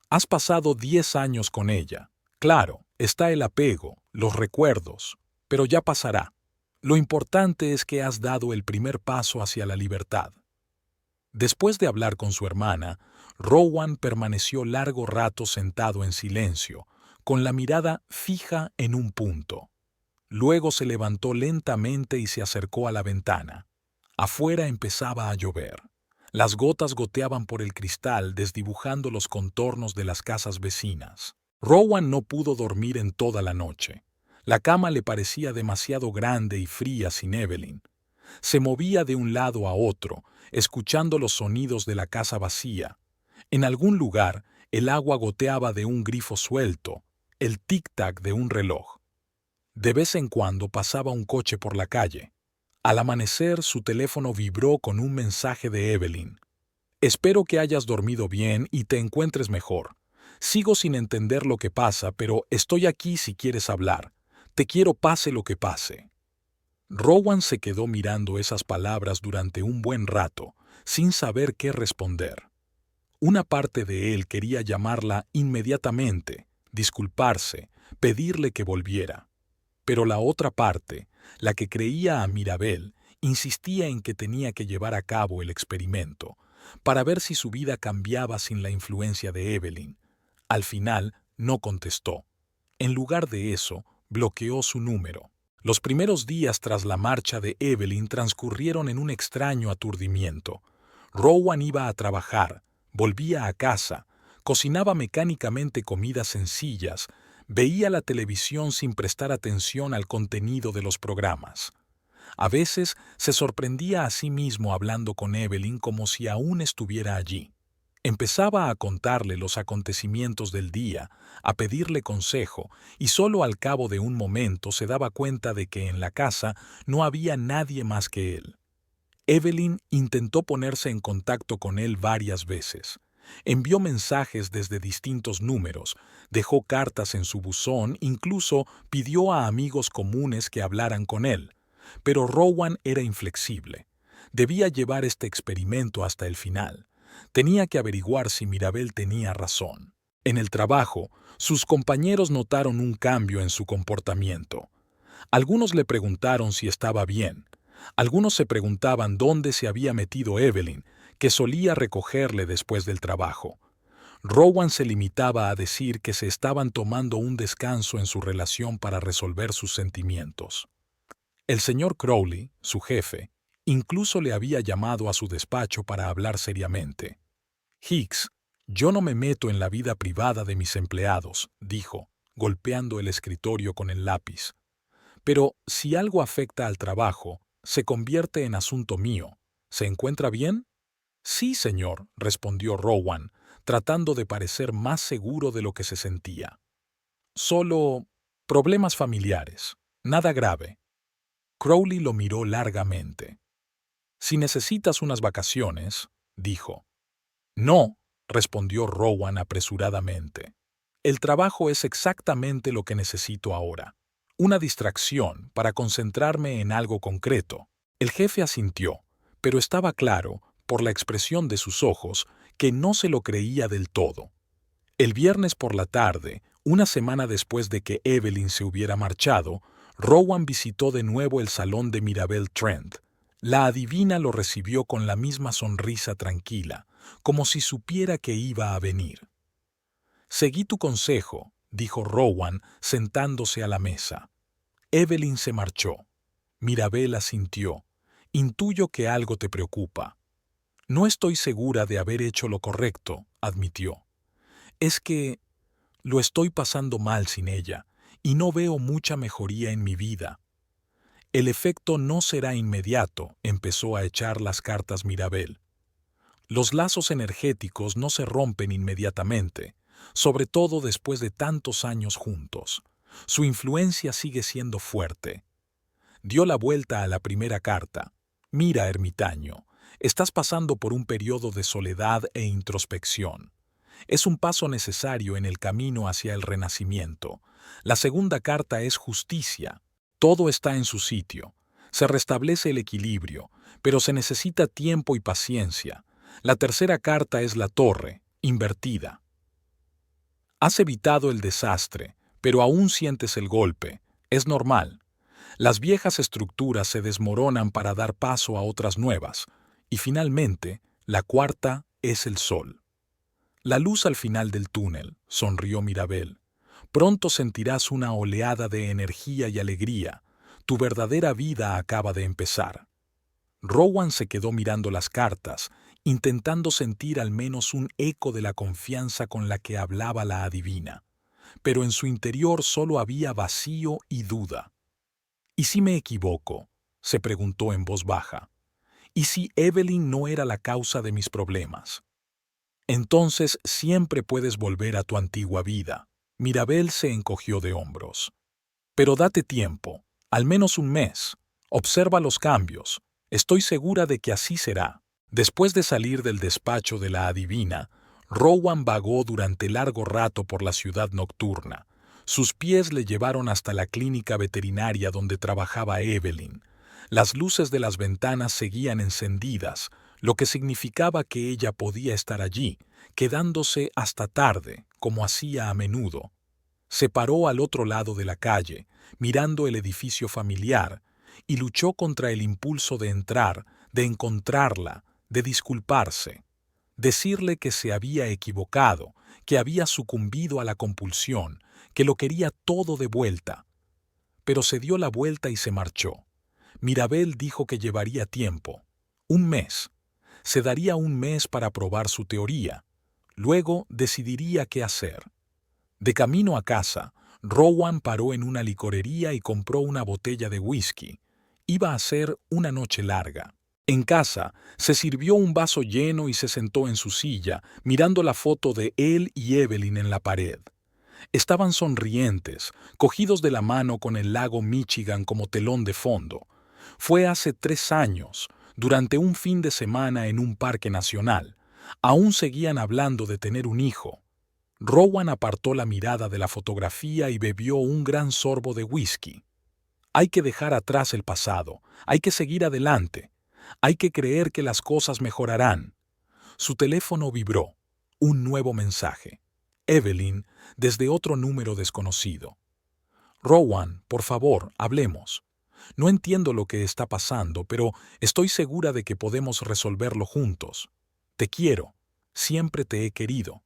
Has pasado 10 años con ella. Claro, está el apego, los recuerdos, pero ya pasará. Lo importante es que has dado el primer paso hacia la libertad. Después de hablar con su hermana, Rowan permaneció largo rato sentado en silencio, con la mirada fija en un punto. Luego se levantó lentamente y se acercó a la ventana. Afuera empezaba a llover. Las gotas goteaban por el cristal desdibujando los contornos de las casas vecinas. Rowan no pudo dormir en toda la noche. La cama le parecía demasiado grande y fría sin Evelyn. Se movía de un lado a otro, escuchando los sonidos de la casa vacía. En algún lugar, el agua goteaba de un grifo suelto, el tic-tac de un reloj. De vez en cuando pasaba un coche por la calle. Al amanecer, su teléfono vibró con un mensaje de Evelyn. Espero que hayas dormido bien y te encuentres mejor. Sigo sin entender lo que pasa, pero estoy aquí si quieres hablar. Te quiero pase lo que pase. Rowan se quedó mirando esas palabras durante un buen rato, sin saber qué responder. Una parte de él quería llamarla inmediatamente, disculparse, pedirle que volviera. Pero la otra parte, la que creía a Mirabel, insistía en que tenía que llevar a cabo el experimento, para ver si su vida cambiaba sin la influencia de Evelyn. Al final, no contestó. En lugar de eso, bloqueó su número. Los primeros días tras la marcha de Evelyn transcurrieron en un extraño aturdimiento. Rowan iba a trabajar, volvía a casa, cocinaba mecánicamente comidas sencillas, veía la televisión sin prestar atención al contenido de los programas. A veces se sorprendía a sí mismo hablando con Evelyn como si aún estuviera allí. Empezaba a contarle los acontecimientos del día, a pedirle consejo, y solo al cabo de un momento se daba cuenta de que en la casa no había nadie más que él. Evelyn intentó ponerse en contacto con él varias veces. Envió mensajes desde distintos números, dejó cartas en su buzón, incluso pidió a amigos comunes que hablaran con él. Pero Rowan era inflexible. Debía llevar este experimento hasta el final. Tenía que averiguar si Mirabel tenía razón. En el trabajo, sus compañeros notaron un cambio en su comportamiento. Algunos le preguntaron si estaba bien. Algunos se preguntaban dónde se había metido Evelyn, que solía recogerle después del trabajo. Rowan se limitaba a decir que se estaban tomando un descanso en su relación para resolver sus sentimientos. El señor Crowley, su jefe, incluso le había llamado a su despacho para hablar seriamente. Higgs, yo no me meto en la vida privada de mis empleados, dijo, golpeando el escritorio con el lápiz. Pero si algo afecta al trabajo, se convierte en asunto mío. ¿Se encuentra bien? Sí, señor, respondió Rowan, tratando de parecer más seguro de lo que se sentía. Solo problemas familiares. Nada grave. Crowley lo miró largamente. Si necesitas unas vacaciones, dijo. No, respondió Rowan apresuradamente. El trabajo es exactamente lo que necesito ahora. Una distracción para concentrarme en algo concreto. El jefe asintió, pero estaba claro, por la expresión de sus ojos, que no se lo creía del todo. El viernes por la tarde, una semana después de que Evelyn se hubiera marchado, Rowan visitó de nuevo el salón de Mirabel Trent. La adivina lo recibió con la misma sonrisa tranquila, como si supiera que iba a venir. Seguí tu consejo, dijo Rowan, sentándose a la mesa. Evelyn se marchó. Mirabel asintió. Intuyo que algo te preocupa. No estoy segura de haber hecho lo correcto, admitió. Es que lo estoy pasando mal sin ella, y no veo mucha mejoría en mi vida. El efecto no será inmediato, empezó a echar las cartas Mirabel. Los lazos energéticos no se rompen inmediatamente, sobre todo después de tantos años juntos. Su influencia sigue siendo fuerte. Dio la vuelta a la primera carta. Mira, ermitaño, estás pasando por un periodo de soledad e introspección. Es un paso necesario en el camino hacia el renacimiento. La segunda carta es justicia. Todo está en su sitio. Se restablece el equilibrio, pero se necesita tiempo y paciencia. La tercera carta es la torre, invertida. Has evitado el desastre, pero aún sientes el golpe. Es normal. Las viejas estructuras se desmoronan para dar paso a otras nuevas. Y finalmente, la cuarta es el sol. La luz al final del túnel, sonrió Mirabel. Pronto sentirás una oleada de energía y alegría. Tu verdadera vida acaba de empezar. Rowan se quedó mirando las cartas, intentando sentir al menos un eco de la confianza con la que hablaba la adivina. Pero en su interior solo había vacío y duda. ¿Y si me equivoco?, se preguntó en voz baja. ¿Y si Evelyn no era la causa de mis problemas? Entonces siempre puedes volver a tu antigua vida. Mirabel se encogió de hombros. Pero date tiempo, al menos un mes. Observa los cambios. Estoy segura de que así será. Después de salir del despacho de la adivina, Rowan vagó durante largo rato por la ciudad nocturna. Sus pies le llevaron hasta la clínica veterinaria donde trabajaba Evelyn. Las luces de las ventanas seguían encendidas, lo que significaba que ella podía estar allí, quedándose hasta tarde, como hacía a menudo. Se paró al otro lado de la calle, mirando el edificio familiar, y luchó contra el impulso de entrar, de encontrarla, de disculparse, decirle que se había equivocado, que había sucumbido a la compulsión, que lo quería todo de vuelta. Pero se dio la vuelta y se marchó. Mirabel dijo que llevaría tiempo, un mes. Se daría un mes para probar su teoría. Luego decidiría qué hacer. De camino a casa, Rowan paró en una licorería y compró una botella de whisky. Iba a ser una noche larga. En casa, se sirvió un vaso lleno y se sentó en su silla, mirando la foto de él y Evelyn en la pared. Estaban sonrientes, cogidos de la mano con el lago Michigan como telón de fondo. Fue hace 3 años, durante un fin de semana en un parque nacional. Aún seguían hablando de tener un hijo. Rowan apartó la mirada de la fotografía y bebió un gran sorbo de whisky. Hay que dejar atrás el pasado, hay que seguir adelante, hay que creer que las cosas mejorarán. Su teléfono vibró. Un nuevo mensaje. Evelyn, desde otro número desconocido. Rowan, por favor, hablemos. No entiendo lo que está pasando, pero estoy segura de que podemos resolverlo juntos. Te quiero. Siempre te he querido.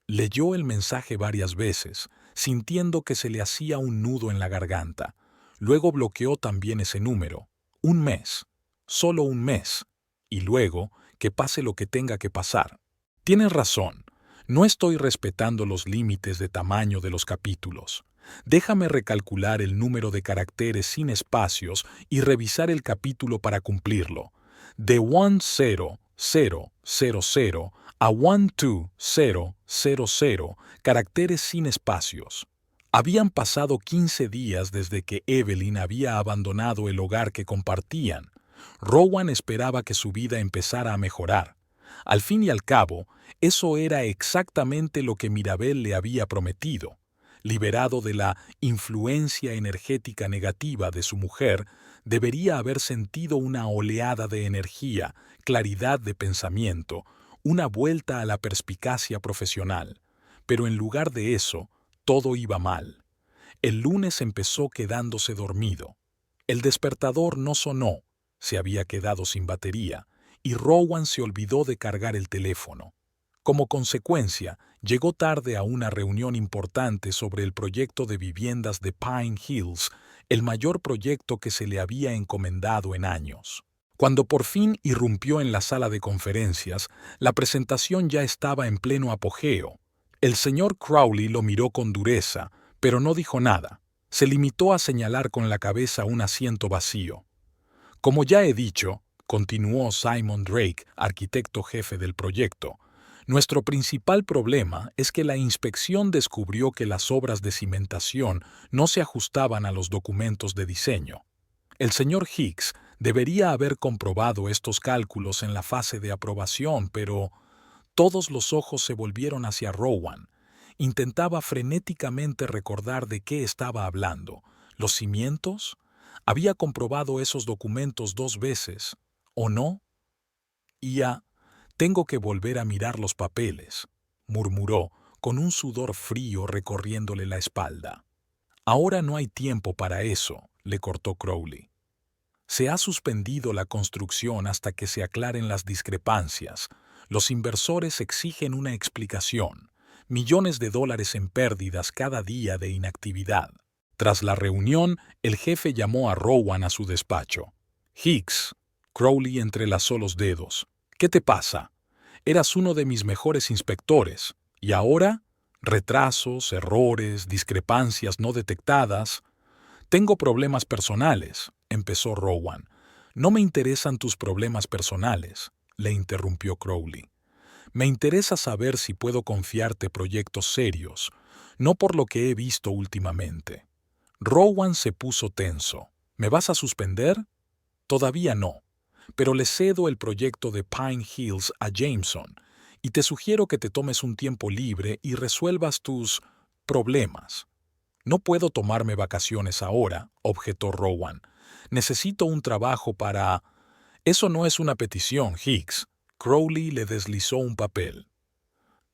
Leyó el mensaje varias veces, sintiendo que se le hacía un nudo en la garganta. Luego bloqueó también ese número. Un mes. Solo un mes. Y luego, que pase lo que tenga que pasar. Tienes razón. No estoy respetando los límites de tamaño de los capítulos. Déjame recalcular el número de caracteres sin espacios y revisar el capítulo para cumplirlo. De 10000 a 12000, caracteres sin espacios. Habían pasado 15 días desde que Evelyn había abandonado el hogar que compartían. Rowan esperaba que su vida empezara a mejorar. Al fin y al cabo, eso era exactamente lo que Mirabel le había prometido. Liberado de la influencia energética negativa de su mujer, debería haber sentido una oleada de energía, claridad de pensamiento, una vuelta a la perspicacia profesional. Pero en lugar de eso, todo iba mal. El lunes empezó quedándose dormido. El despertador no sonó, se había quedado sin batería, y Rowan se olvidó de cargar el teléfono. Como consecuencia, llegó tarde a una reunión importante sobre el proyecto de viviendas de Pine Hills, el mayor proyecto que se le había encomendado en años. Cuando por fin irrumpió en la sala de conferencias, la presentación ya estaba en pleno apogeo. El señor Crowley lo miró con dureza, pero no dijo nada. Se limitó a señalar con la cabeza un asiento vacío. Como ya he dicho, continuó Simon Drake, arquitecto jefe del proyecto, nuestro principal problema es que la inspección descubrió que las obras de cimentación no se ajustaban a los documentos de diseño. El señor Higgs debería haber comprobado estos cálculos en la fase de aprobación, pero todos los ojos se volvieron hacia Rowan. Intentaba frenéticamente recordar de qué estaba hablando. ¿Los cimientos? Había comprobado esos documentos 2 veces, ¿o no? Tengo que volver a mirar los papeles, murmuró, con un sudor frío recorriéndole la espalda. Ahora no hay tiempo para eso, le cortó Crowley. Se ha suspendido la construcción hasta que se aclaren las discrepancias. Los inversores exigen una explicación. Millones de dólares en pérdidas cada día de inactividad. Tras la reunión, el jefe llamó a Rowan a su despacho. Higgs, Crowley entrelazó los dedos. ¿Qué te pasa? Eras uno de mis mejores inspectores. ¿Y ahora? Retrasos, errores, discrepancias no detectadas. Tengo problemas personales, empezó Rowan. No me interesan tus problemas personales, le interrumpió Crowley. Me interesa saber si puedo confiarte proyectos serios, no por lo que he visto últimamente. Rowan se puso tenso. ¿Me vas a suspender? Todavía no, pero le cedo el proyecto de Pine Hills a Jameson y te sugiero que te tomes un tiempo libre y resuelvas tus problemas. No puedo tomarme vacaciones ahora, objetó Rowan. Necesito un trabajo para... Eso no es una petición, Higgs. Crowley le deslizó un papel.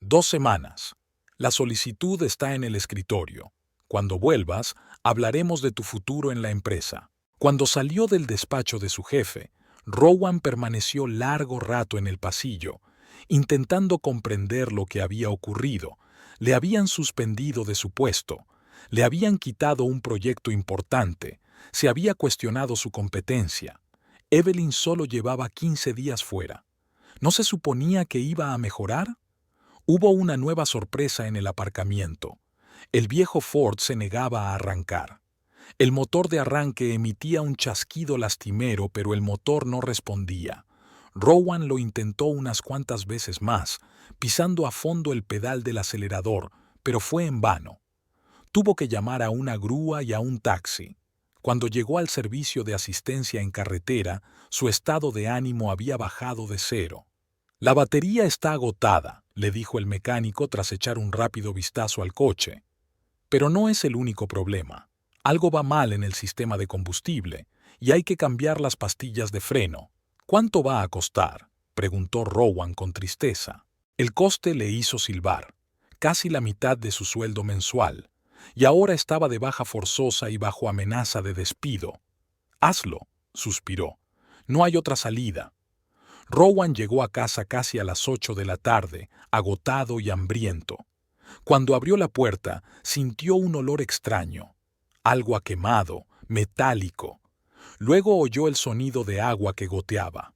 2 semanas. La solicitud está en el escritorio. Cuando vuelvas, hablaremos de tu futuro en la empresa. Cuando salió del despacho de su jefe, Rowan permaneció largo rato en el pasillo, intentando comprender lo que había ocurrido. Le habían suspendido de su puesto, le habían quitado un proyecto importante, se había cuestionado su competencia. Evelyn solo llevaba 15 días fuera. ¿No se suponía que iba a mejorar? Hubo una nueva sorpresa en el aparcamiento. El viejo Ford se negaba a arrancar. El motor de arranque emitía un chasquido lastimero, pero el motor no respondía. Rowan lo intentó unas cuantas veces más, pisando a fondo el pedal del acelerador, pero fue en vano. Tuvo que llamar a una grúa y a un taxi. Cuando llegó al servicio de asistencia en carretera, su estado de ánimo había bajado de 0. La batería está agotada, le dijo el mecánico tras echar un rápido vistazo al coche. Pero no es el único problema. Algo va mal en el sistema de combustible y hay que cambiar las pastillas de freno. ¿Cuánto va a costar?, preguntó Rowan con tristeza. El coste le hizo silbar, casi la mitad de su sueldo mensual, y ahora estaba de baja forzosa y bajo amenaza de despido. Hazlo, suspiró. No hay otra salida. Rowan llegó a casa casi a las 8 de la tarde, agotado y hambriento. Cuando abrió la puerta, sintió un olor extraño, algo a quemado, metálico. Luego oyó el sonido de agua que goteaba.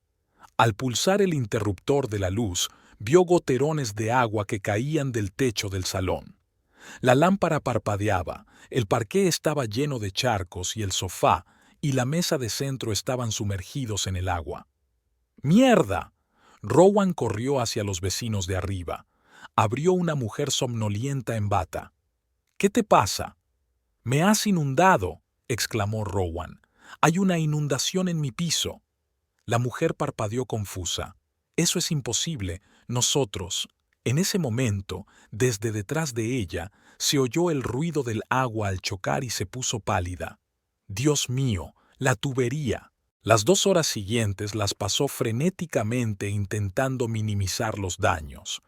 Al pulsar el interruptor de la luz, vio goterones de agua que caían del techo del salón. La lámpara parpadeaba, el parqué estaba lleno de charcos y el sofá y la mesa de centro estaban sumergidos en el agua. ¡Mierda! Rowan corrió hacia los vecinos de arriba. Abrió una mujer somnolienta en bata. ¿Qué te pasa? «Me has inundado», exclamó Rowan. «Hay una inundación en mi piso». La mujer parpadeó confusa. «Eso es imposible. Nosotros». En ese momento, desde detrás de ella, se oyó el ruido del agua al chocar y se puso pálida. «Dios mío, la tubería». Las 2 horas siguientes las pasó frenéticamente intentando minimizar los daños.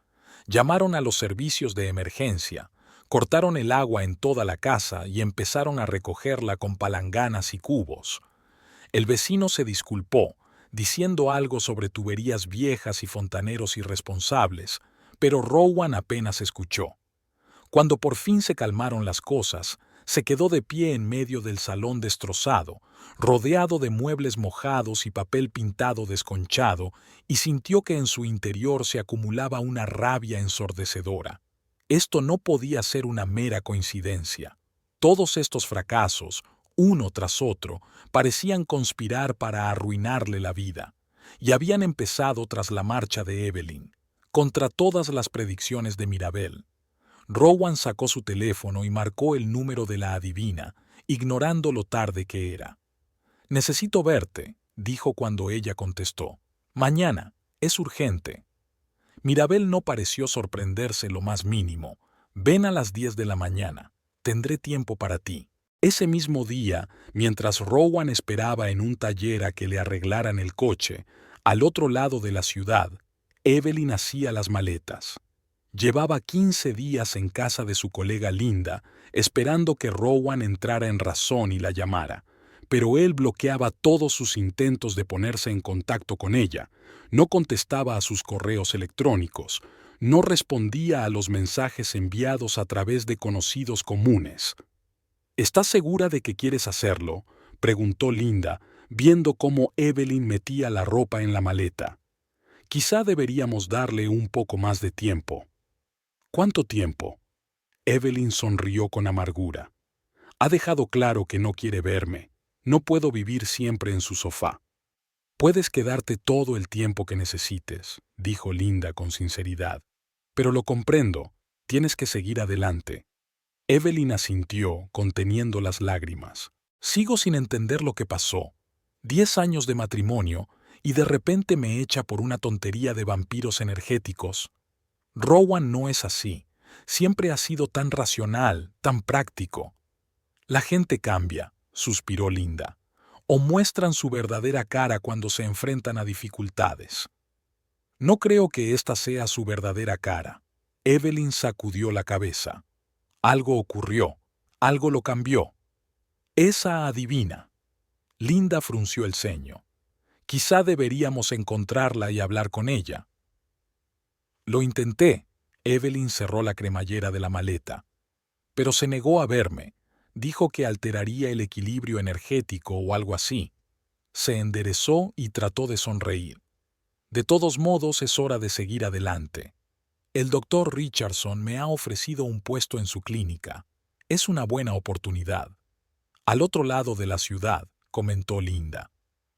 Llamaron a los servicios de emergencia, cortaron el agua en toda la casa y empezaron a recogerla con palanganas y cubos. El vecino se disculpó, diciendo algo sobre tuberías viejas y fontaneros irresponsables, pero Rowan apenas escuchó. Cuando por fin se calmaron las cosas, se quedó de pie en medio del salón destrozado, rodeado de muebles mojados y papel pintado desconchado, y sintió que en su interior se acumulaba una rabia ensordecedora. Esto no podía ser una mera coincidencia. Todos estos fracasos, uno tras otro, parecían conspirar para arruinarle la vida, y habían empezado tras la marcha de Evelyn, contra todas las predicciones de Mirabel. Rowan sacó su teléfono y marcó el número de la adivina, ignorando lo tarde que era. «Necesito verte», dijo cuando ella contestó. «Mañana, es urgente». Mirabel no pareció sorprenderse lo más mínimo. «Ven a las 10 de la mañana. Tendré tiempo para ti». Ese mismo día, mientras Rowan esperaba en un taller a que le arreglaran el coche, al otro lado de la ciudad, Evelyn hacía las maletas. Llevaba 15 días en casa de su colega Linda, esperando que Rowan entrara en razón y la llamara, pero él bloqueaba todos sus intentos de ponerse en contacto con ella, no contestaba a sus correos electrónicos, no respondía a los mensajes enviados a través de conocidos comunes. «¿Estás segura de que quieres hacerlo?», preguntó Linda, viendo cómo Evelyn metía la ropa en la maleta. «Quizá deberíamos darle un poco más de tiempo». «¿Cuánto tiempo?». Evelyn sonrió con amargura. «Ha dejado claro que no quiere verme. No puedo vivir siempre en su sofá». «Puedes quedarte todo el tiempo que necesites», dijo Linda con sinceridad. «Pero lo comprendo. Tienes que seguir adelante». Evelyn asintió, conteniendo las lágrimas. «Sigo sin entender lo que pasó. 10 años de matrimonio y de repente me echa por una tontería de vampiros energéticos. Rowan no es así. Siempre ha sido tan racional, tan práctico». «La gente cambia», suspiró Linda, «o muestran su verdadera cara cuando se enfrentan a dificultades». «No creo que esta sea su verdadera cara». Evelyn sacudió la cabeza. «Algo ocurrió, algo lo cambió. Esa adivina». Linda frunció el ceño. «Quizá deberíamos encontrarla y hablar con ella». «Lo intenté». Evelyn cerró la cremallera de la maleta. «Pero se negó a verme. Dijo que alteraría el equilibrio energético o algo así». Se enderezó y trató de sonreír. «De todos modos, es hora de seguir adelante. El doctor Richardson me ha ofrecido un puesto en su clínica. Es una buena oportunidad». «Al otro lado de la ciudad», comentó Linda.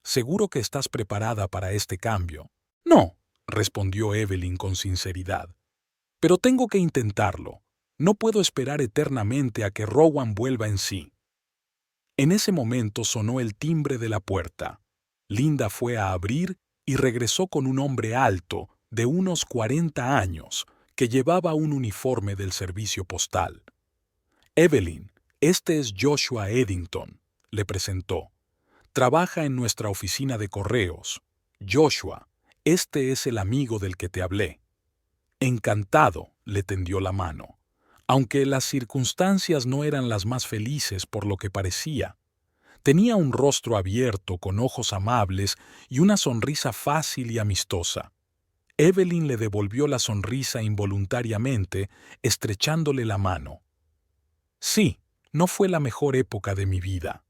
«Seguro que estás preparada para este cambio». «No», respondió Evelyn con sinceridad. «Pero tengo que intentarlo. No puedo esperar eternamente a que Rowan vuelva en sí». En ese momento sonó el timbre de la puerta. Linda fue a abrir y regresó con un hombre alto, de unos 40 años, que llevaba un uniforme del servicio postal. «Evelyn, este es Joshua Eddington», le presentó. «Trabaja en nuestra oficina de correos. Joshua, este es el amigo del que te hablé». «Encantado», le tendió la mano, aunque las circunstancias no eran las más felices por lo que parecía. Tenía un rostro abierto con ojos amables y una sonrisa fácil y amistosa. Evelyn le devolvió la sonrisa involuntariamente, estrechándole la mano. «Sí, no fue la mejor época de mi vida.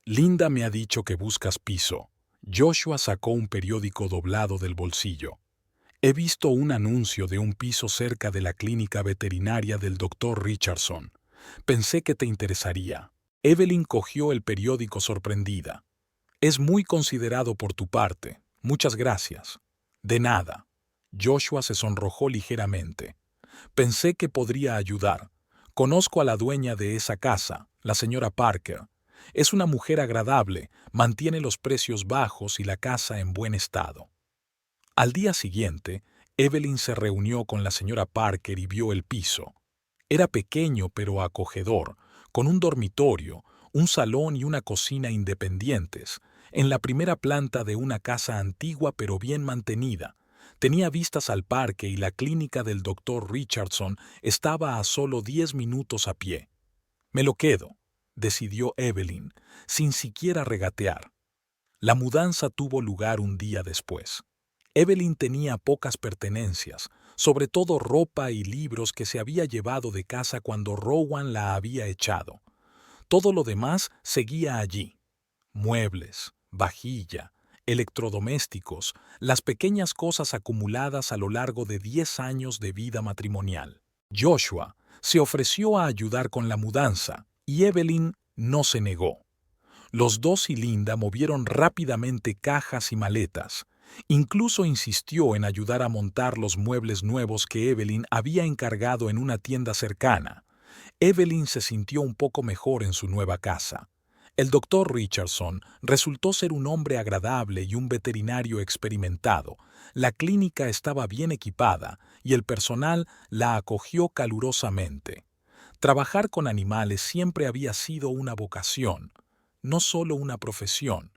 Linda me ha dicho que buscas piso». Joshua sacó un periódico doblado del bolsillo. He visto un anuncio de un piso cerca de la clínica veterinaria del Dr. Richardson. Pensé que te interesaría. Evelyn cogió el periódico sorprendida. Es muy considerado por tu parte. Muchas gracias. De nada. Joshua se sonrojó ligeramente. Pensé que podría ayudar. Conozco a la dueña de esa casa, la señora Parker. Es una mujer agradable, mantiene los precios bajos y la casa en buen estado. Al día siguiente, Evelyn se reunió con la señora Parker y vio el piso. Era pequeño pero acogedor, con un dormitorio, un salón y una cocina independientes, en la primera planta de una casa antigua pero bien mantenida. Tenía vistas al parque y la clínica del Dr. Richardson estaba a solo 10 minutos a pie. Me lo quedo, decidió Evelyn, sin siquiera regatear. La mudanza tuvo lugar un día después. Evelyn tenía pocas pertenencias, sobre todo ropa y libros que se había llevado de casa cuando Rowan la había echado. Todo lo demás seguía allí. Muebles, vajilla, electrodomésticos, las pequeñas cosas acumuladas a lo largo de 10 años de vida matrimonial. Joshua se ofreció a ayudar con la mudanza y Evelyn no se negó. Los dos y Linda movieron rápidamente cajas y maletas. Incluso insistió en ayudar a montar los muebles nuevos que Evelyn había encargado en una tienda cercana. Evelyn se sintió un poco mejor en su nueva casa. El doctor Richardson resultó ser un hombre agradable y un veterinario experimentado. La clínica estaba bien equipada y el personal la acogió calurosamente. Trabajar con animales siempre había sido una vocación, no solo una profesión,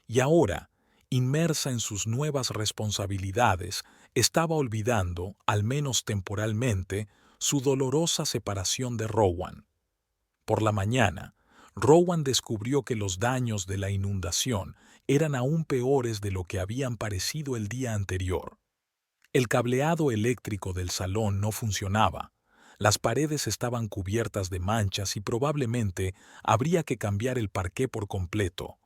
y ahora, inmersa en sus nuevas responsabilidades, estaba olvidando, al menos temporalmente, su dolorosa separación de Rowan. Por la mañana, Rowan descubrió que los daños de la inundación eran aún peores de lo que habían parecido el día anterior. El cableado eléctrico del salón no funcionaba. Las paredes estaban cubiertas de manchas y probablemente habría que cambiar el parqué por completo.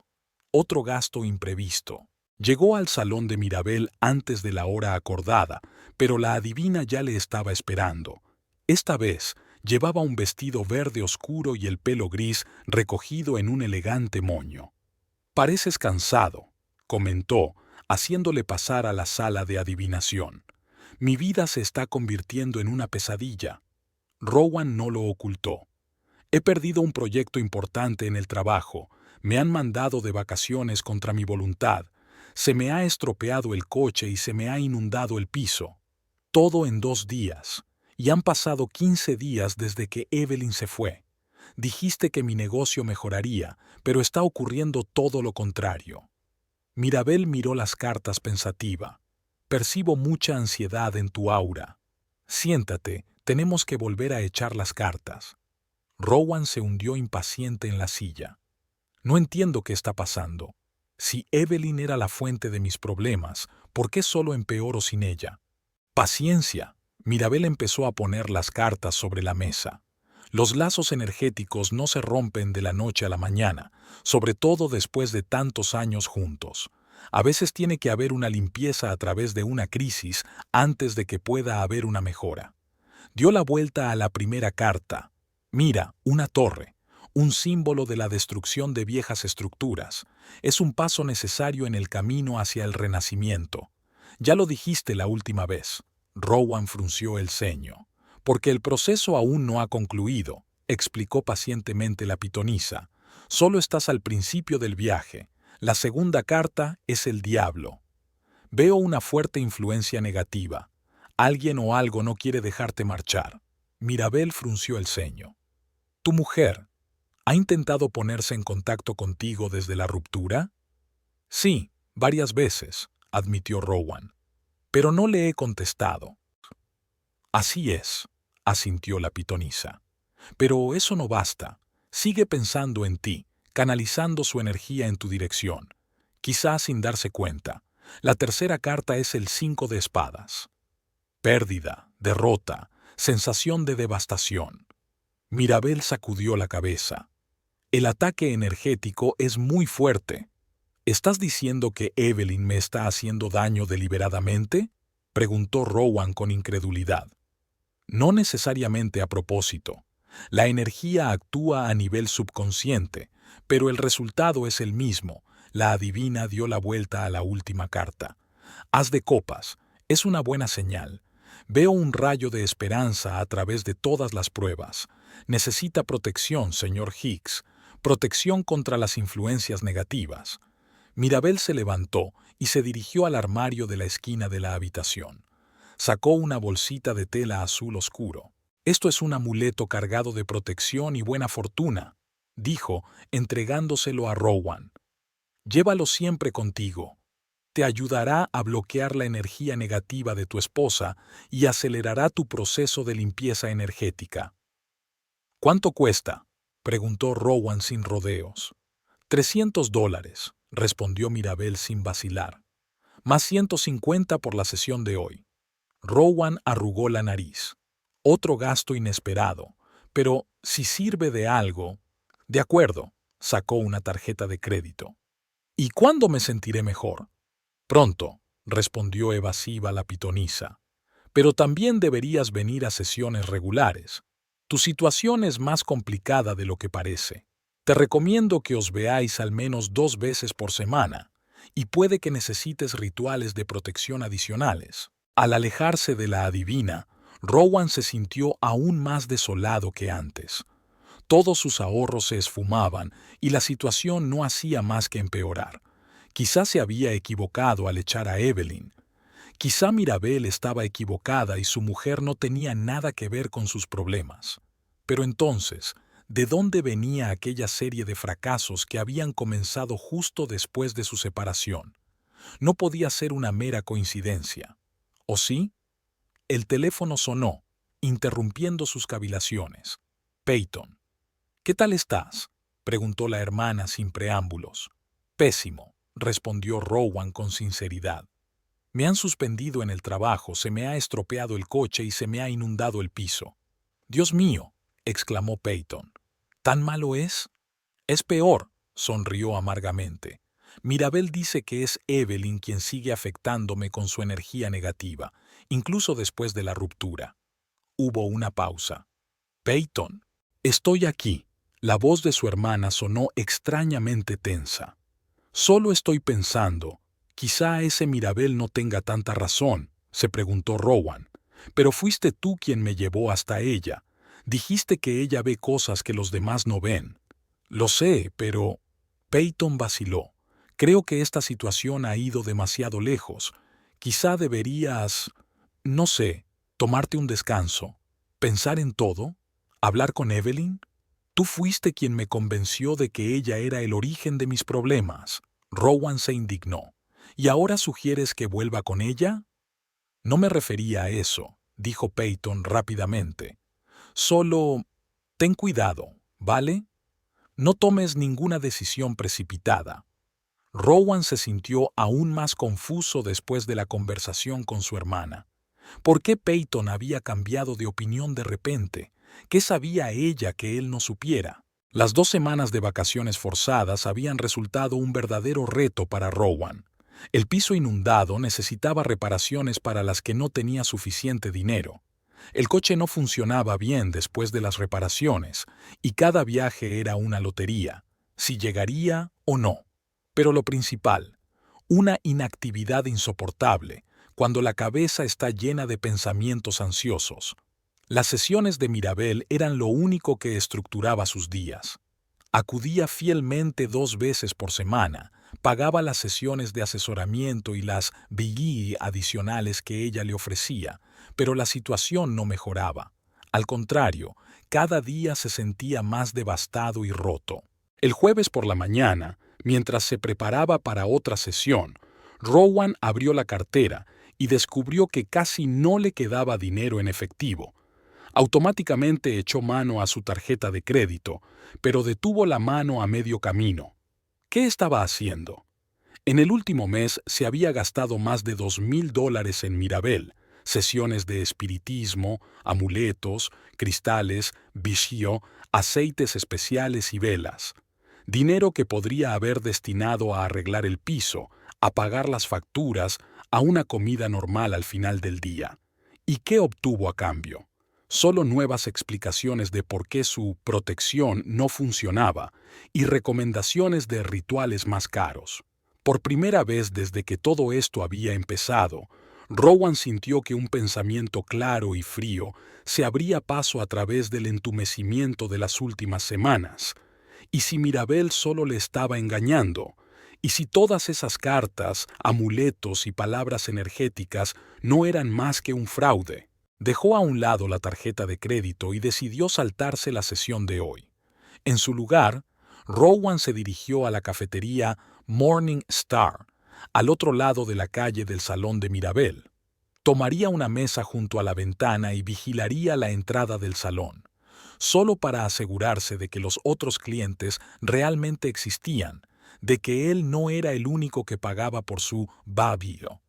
Otro gasto imprevisto. Llegó al salón de Mirabel antes de la hora acordada, pero la adivina ya le estaba esperando. Esta vez llevaba un vestido verde oscuro y el pelo gris recogido en un elegante moño. «Pareces cansado», comentó, haciéndole pasar a la sala de adivinación. «Mi vida se está convirtiendo en una pesadilla». Rowan no lo ocultó. «He perdido un proyecto importante en el trabajo. Me han mandado de vacaciones contra mi voluntad. Se me ha estropeado el coche y se me ha inundado el piso. Todo en 2 días. Y han pasado 15 días desde que Evelyn se fue. Dijiste que mi negocio mejoraría, pero está ocurriendo todo lo contrario». Mirabel miró las cartas pensativa. «Percibo mucha ansiedad en tu aura. Siéntate, tenemos que volver a echar las cartas». Rowan se hundió impaciente en la silla. «No entiendo qué está pasando. Si Evelyn era la fuente de mis problemas, ¿por qué solo empeoro sin ella?» «Paciencia». Mirabel empezó a poner las cartas sobre la mesa. «Los lazos energéticos no se rompen de la noche a la mañana, sobre todo después de tantos años juntos. A veces tiene que haber una limpieza a través de una crisis antes de que pueda haber una mejora». Dio la vuelta a la primera carta. «Mira, una torre, un símbolo de la destrucción de viejas estructuras. Es un paso necesario en el camino hacia el renacimiento. Ya lo dijiste la última vez». Rowan frunció el ceño. «Porque el proceso aún no ha concluido», explicó pacientemente la pitonisa. «Solo estás al principio del viaje. La segunda carta es el diablo. Veo una fuerte influencia negativa. Alguien o algo no quiere dejarte marchar». Mirabel frunció el ceño. «¿Tu mujer ha intentado ponerse en contacto contigo desde la ruptura?» «Sí, varias veces», admitió Rowan. «Pero no le he contestado». «Así es», asintió la pitonisa. «Pero eso no basta. Sigue pensando en ti, canalizando su energía en tu dirección. Quizás sin darse cuenta. La tercera carta es el 5 de espadas. Pérdida, derrota, sensación de devastación». Mirabel sacudió la cabeza. «El ataque energético es muy fuerte. ¿Estás diciendo que Evelyn me está haciendo daño deliberadamente?» Preguntó Rowan con incredulidad. No necesariamente a propósito. La energía actúa a nivel subconsciente, pero el resultado es el mismo. La adivina dio la vuelta a la última carta. As de copas. Es una buena señal. Veo un rayo de esperanza a través de todas las pruebas. Necesita protección, señor Higgs. Protección contra las influencias negativas. Mirabel se levantó y se dirigió al armario de la esquina de la habitación. Sacó una bolsita de tela azul oscuro. Esto es un amuleto cargado de protección y buena fortuna, dijo, entregándoselo a Rowan. Llévalo siempre contigo. Te ayudará a bloquear la energía negativa de tu esposa y acelerará tu proceso de limpieza energética. ¿Cuánto cuesta?, preguntó Rowan sin rodeos. $300, respondió Mirabel sin vacilar. Más 150 por la sesión de hoy. Rowan arrugó la nariz. Otro gasto inesperado, pero si sirve de algo... De acuerdo, sacó una tarjeta de crédito. ¿Y cuándo me sentiré mejor? Pronto, respondió evasiva la pitonisa. Pero también deberías venir a sesiones regulares. Tu situación es más complicada de lo que parece. Te recomiendo que os veáis al menos 2 veces por semana, y puede que necesites rituales de protección adicionales. Al alejarse de la adivina, Rowan se sintió aún más desolado que antes. Todos sus ahorros se esfumaban y la situación no hacía más que empeorar. Quizá se había equivocado al echar a Evelyn. Quizá Mirabel estaba equivocada y su mujer no tenía nada que ver con sus problemas. Pero entonces, ¿de dónde venía aquella serie de fracasos que habían comenzado justo después de su separación? No podía ser una mera coincidencia. ¿O sí? El teléfono sonó, interrumpiendo sus cavilaciones. Peyton. ¿Qué tal estás?, preguntó la hermana sin preámbulos. Pésimo, respondió Rowan con sinceridad. Me han suspendido en el trabajo, se me ha estropeado el coche y se me ha inundado el piso. Dios mío, exclamó Peyton. ¿Tan malo es? Es peor, sonrió amargamente. Mirabel dice que es Evelyn quien sigue afectándome con su energía negativa, incluso después de la ruptura. Hubo una pausa. Peyton. Estoy aquí. La voz de su hermana sonó extrañamente tensa. Solo estoy pensando, quizá ese Mirabel no tenga tanta razón, se preguntó Rowan. Pero fuiste tú quien me llevó hasta ella. Dijiste que ella ve cosas que los demás no ven. Lo sé, pero... Peyton vaciló. Creo que esta situación ha ido demasiado lejos. Quizá deberías, no sé, tomarte un descanso, pensar en todo, hablar con Evelyn. Tú fuiste quien me convenció de que ella era el origen de mis problemas. Rowan se indignó. ¿Y ahora sugieres que vuelva con ella? No me refería a eso, dijo Peyton rápidamente. Solo, ten cuidado, ¿vale? No tomes ninguna decisión precipitada. Rowan se sintió aún más confuso después de la conversación con su hermana. ¿Por qué Peyton había cambiado de opinión de repente? ¿Qué sabía ella que él no supiera? Las 2 semanas de vacaciones forzadas habían resultado un verdadero reto para Rowan. El piso inundado necesitaba reparaciones para las que no tenía suficiente dinero. El coche no funcionaba bien después de las reparaciones, y cada viaje era una lotería, si llegaría o no. Pero lo principal, una inactividad insoportable, cuando la cabeza está llena de pensamientos ansiosos. Las sesiones de Mirabel eran lo único que estructuraba sus días. Acudía fielmente 2 veces por semana, pagaba las sesiones de asesoramiento y las VI adicionales que ella le ofrecía, pero la situación no mejoraba. Al contrario, cada día se sentía más devastado y roto. El jueves por la mañana, mientras se preparaba para otra sesión, Rowan abrió la cartera y descubrió que casi no le quedaba dinero en efectivo. Automáticamente echó mano a su tarjeta de crédito, pero detuvo la mano a medio camino. ¿Qué estaba haciendo? En el último mes se había gastado más de $2,000 en Mirabel, sesiones de espiritismo, amuletos, cristales, vicio, aceites especiales y velas. Dinero que podría haber destinado a arreglar el piso, a pagar las facturas, a una comida normal al final del día. ¿Y qué obtuvo a cambio? Solo nuevas explicaciones de por qué su protección no funcionaba y recomendaciones de rituales más caros. Por primera vez desde que todo esto había empezado, Rowan sintió que un pensamiento claro y frío se abría paso a través del entumecimiento de las últimas semanas. ¿Y si Mirabel solo le estaba engañando? ¿Y si todas esas cartas, amuletos y palabras energéticas no eran más que un fraude? Dejó a un lado la tarjeta de crédito y decidió saltarse la sesión de hoy. En su lugar, Rowan se dirigió a la cafetería Morning Star, al otro lado de la calle del Salón de Mirabel. Tomaría una mesa junto a la ventana y vigilaría la entrada del salón, solo para asegurarse de que los otros clientes realmente existían, de que él no era el único que pagaba por su babio.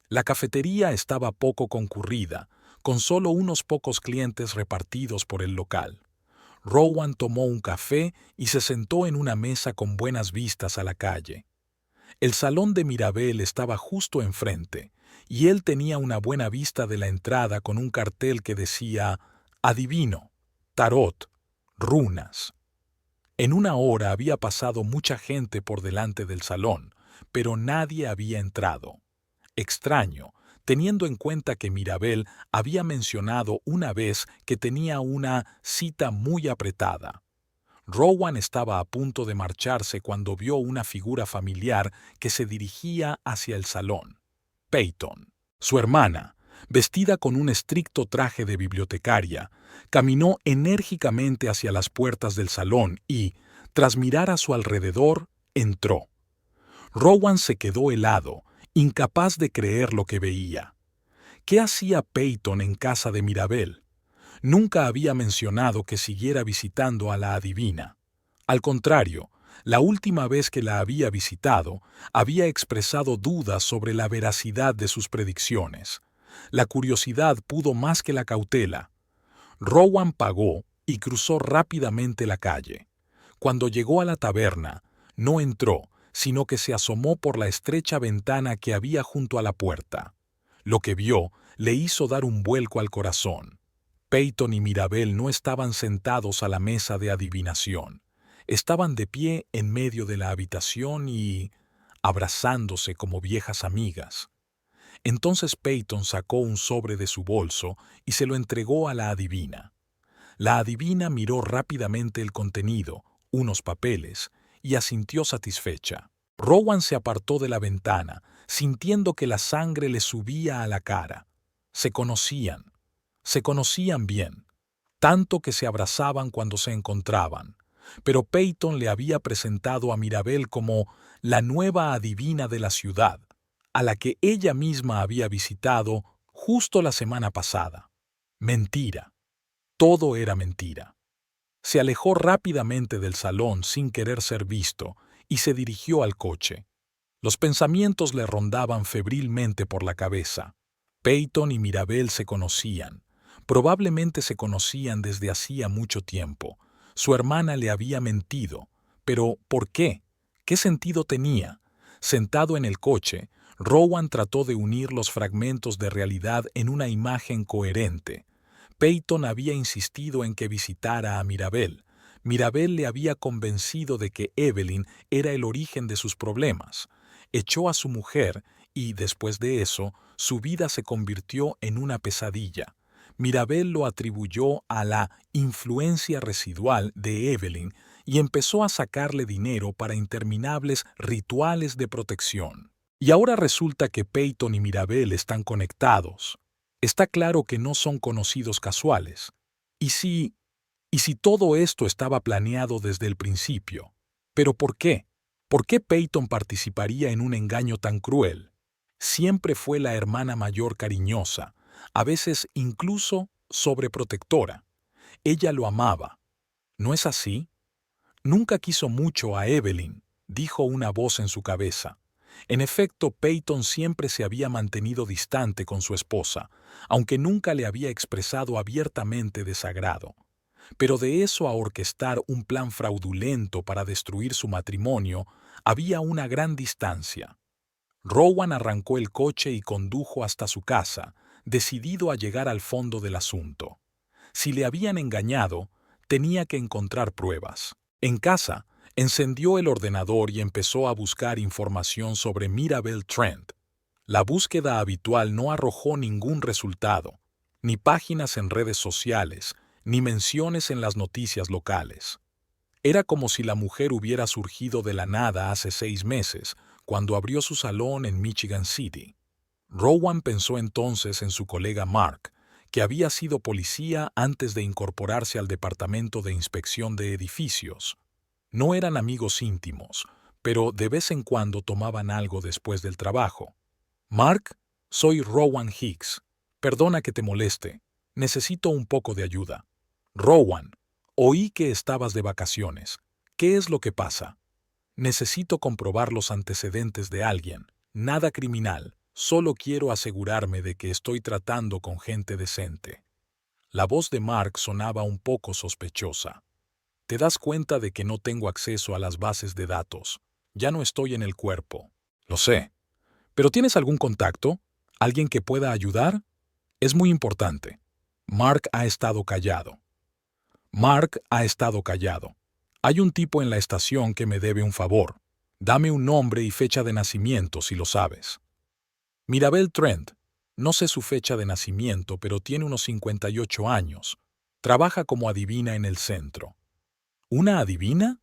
La cafetería estaba poco concurrida, con solo unos pocos clientes repartidos por el local. Rowan tomó un café y se sentó en una mesa con buenas vistas a la calle. El salón de Mirabel estaba justo enfrente, y él tenía una buena vista de la entrada con un cartel que decía «Adivino, tarot, runas». En una hora había pasado mucha gente por delante del salón, pero nadie había entrado. Extraño, teniendo en cuenta que Mirabel había mencionado una vez que tenía una cita muy apretada. Rowan estaba a punto de marcharse cuando vio una figura familiar que se dirigía hacia el salón. Peyton, su hermana, vestida con un estricto traje de bibliotecaria, caminó enérgicamente hacia las puertas del salón y, tras mirar a su alrededor, entró. Rowan se quedó helado, incapaz de creer lo que veía. ¿Qué hacía Peyton en casa de Mirabel? Nunca había mencionado que siguiera visitando a la adivina. Al contrario, la última vez que la había visitado, había expresado dudas sobre la veracidad de sus predicciones. La curiosidad pudo más que la cautela. Rowan pagó y cruzó rápidamente la calle. Cuando llegó a la taberna, no entró, sino que se asomó por la estrecha ventana que había junto a la puerta. Lo que vio le hizo dar un vuelco al corazón. Peyton y Mirabel no estaban sentados a la mesa de adivinación. Estaban de pie en medio de la habitación y abrazándose como viejas amigas. Entonces Peyton sacó un sobre de su bolso y se lo entregó a la adivina. La adivina miró rápidamente el contenido, unos papeles, y asintió satisfecha. Rowan se apartó de la ventana, sintiendo que la sangre le subía a la cara. Se conocían bien, tanto que se abrazaban cuando se encontraban. Pero Peyton le había presentado a Mirabel como la nueva adivina de la ciudad, a la que ella misma había visitado justo la semana pasada. Mentira. Todo era mentira. Se alejó rápidamente del salón sin querer ser visto y se dirigió al coche. Los pensamientos le rondaban febrilmente por la cabeza. Peyton y Mirabel se conocían. Probablemente se conocían desde hacía mucho tiempo. Su hermana le había mentido. Pero, ¿por qué? ¿Qué sentido tenía? Sentado en el coche, Rowan trató de unir los fragmentos de realidad en una imagen coherente. Peyton había insistido en que visitara a Mirabel. Mirabel le había convencido de que Evelyn era el origen de sus problemas. Echó a su mujer y, después de eso, su vida se convirtió en una pesadilla. Mirabel lo atribuyó a la influencia residual de Evelyn y empezó a sacarle dinero para interminables rituales de protección. Y ahora resulta que Peyton y Mirabel están conectados. Está claro que no son conocidos casuales. ¿Y si todo esto estaba planeado desde el principio? ¿Pero por qué? ¿Por qué Peyton participaría en un engaño tan cruel? Siempre fue la hermana mayor cariñosa, a veces incluso sobreprotectora. Ella lo amaba. ¿No es así? Nunca quiso mucho a Evelyn, dijo una voz en su cabeza. En efecto, Peyton siempre se había mantenido distante con su esposa, aunque nunca le había expresado abiertamente desagrado. Pero de eso a orquestar un plan fraudulento para destruir su matrimonio, había una gran distancia. Rowan arrancó el coche y condujo hasta su casa, decidido a llegar al fondo del asunto. Si le habían engañado, tenía que encontrar pruebas. En casa, encendió el ordenador y empezó a buscar información sobre Mirabel Trent. La búsqueda habitual no arrojó ningún resultado, ni páginas en redes sociales, ni menciones en las noticias locales. Era como si la mujer hubiera surgido de la nada hace 6 meses, cuando abrió su salón en Michigan City. Rowan pensó entonces en su colega Mark, que había sido policía antes de incorporarse al Departamento de Inspección de Edificios. No eran amigos íntimos, pero de vez en cuando tomaban algo después del trabajo. Mark, soy Rowan Hicks. Perdona que te moleste. Necesito un poco de ayuda. Rowan, oí que estabas de vacaciones. ¿Qué es lo que pasa? Necesito comprobar los antecedentes de alguien. Nada criminal. Solo quiero asegurarme de que estoy tratando con gente decente. La voz de Mark sonaba un poco sospechosa. Te das cuenta de que no tengo acceso a las bases de datos. Ya no estoy en el cuerpo. Lo sé. ¿Pero tienes algún contacto? ¿Alguien que pueda ayudar? Es muy importante. Mark ha estado callado. Mark ha estado callado. Hay un tipo en la estación que me debe un favor. Dame un nombre y fecha de nacimiento si lo sabes. Mirabel Trent. No sé su fecha de nacimiento, pero tiene unos 58 años. Trabaja como adivina en el centro. ¿Una adivina?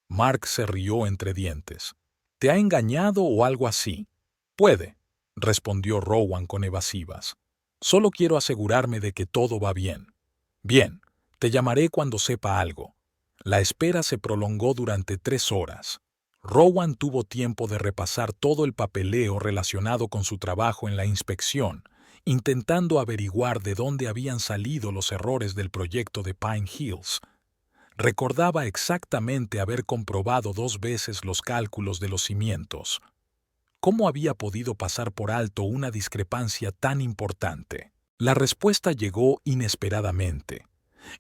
Mark se rió entre dientes. ¿Te ha engañado o algo así? Puede, respondió Rowan con evasivas. Solo quiero asegurarme de que todo va bien. Bien, te llamaré cuando sepa algo. La espera se prolongó durante 3 horas. Rowan tuvo tiempo de repasar todo el papeleo relacionado con su trabajo en la inspección, intentando averiguar de dónde habían salido los errores del proyecto de Pine Hills. Recordaba exactamente haber comprobado 2 veces los cálculos de los cimientos. ¿Cómo había podido pasar por alto una discrepancia tan importante? La respuesta llegó inesperadamente.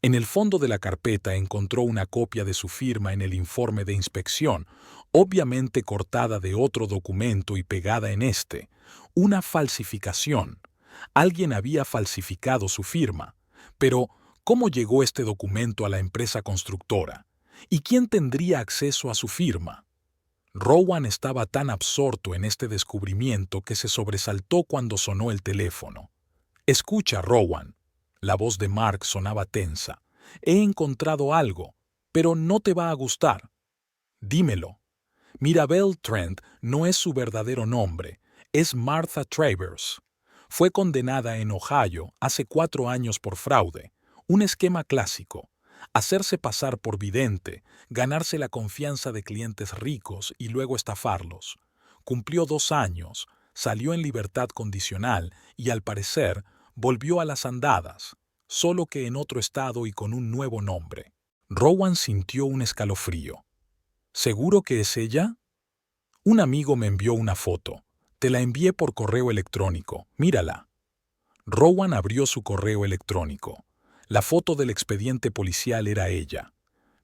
En el fondo de la carpeta encontró una copia de su firma en el informe de inspección, obviamente cortada de otro documento y pegada en este. Una falsificación. Alguien había falsificado su firma. Pero, ¿cómo llegó este documento a la empresa constructora? ¿Y quién tendría acceso a su firma? Rowan estaba tan absorto en este descubrimiento que se sobresaltó cuando sonó el teléfono. Escucha, Rowan. La voz de Mark sonaba tensa. He encontrado algo, pero no te va a gustar. Dímelo. Mirabel Trent no es su verdadero nombre, es Martha Travers. Fue condenada en Ohio hace 4 años por fraude, un esquema clásico. Hacerse pasar por vidente, ganarse la confianza de clientes ricos y luego estafarlos. Cumplió 2 años, salió en libertad condicional y, al parecer, volvió a las andadas, solo que en otro estado y con un nuevo nombre. Rowan sintió un escalofrío. ¿Seguro que es ella? Un amigo me envió una foto. Te la envié por correo electrónico. Mírala. Rowan abrió su correo electrónico. La foto del expediente policial era ella.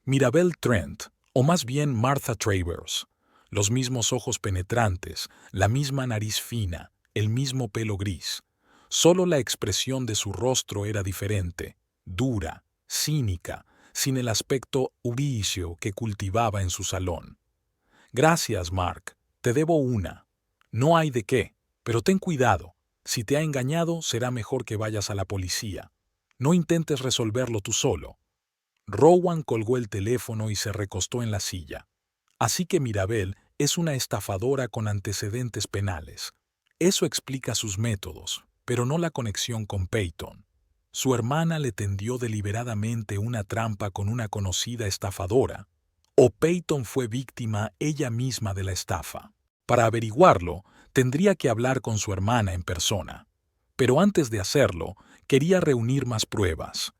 Mirabel Trent, o más bien Martha Travers. Los mismos ojos penetrantes, la misma nariz fina, el mismo pelo gris. Solo la expresión de su rostro era diferente, dura, cínica, sin el aspecto vicio que cultivaba en su salón. Gracias, Mark. Te debo una. No hay de qué, pero ten cuidado. Si te ha engañado, será mejor que vayas a la policía. No intentes resolverlo tú solo. Rowan colgó el teléfono y se recostó en la silla. Así que Mirabel es una estafadora con antecedentes penales. Eso explica sus métodos, pero no la conexión con Peyton. Su hermana le tendió deliberadamente una trampa con una conocida estafadora, o Peyton fue víctima ella misma de la estafa. Para averiguarlo, tendría que hablar con su hermana en persona. Pero antes de hacerlo, quería reunir más pruebas.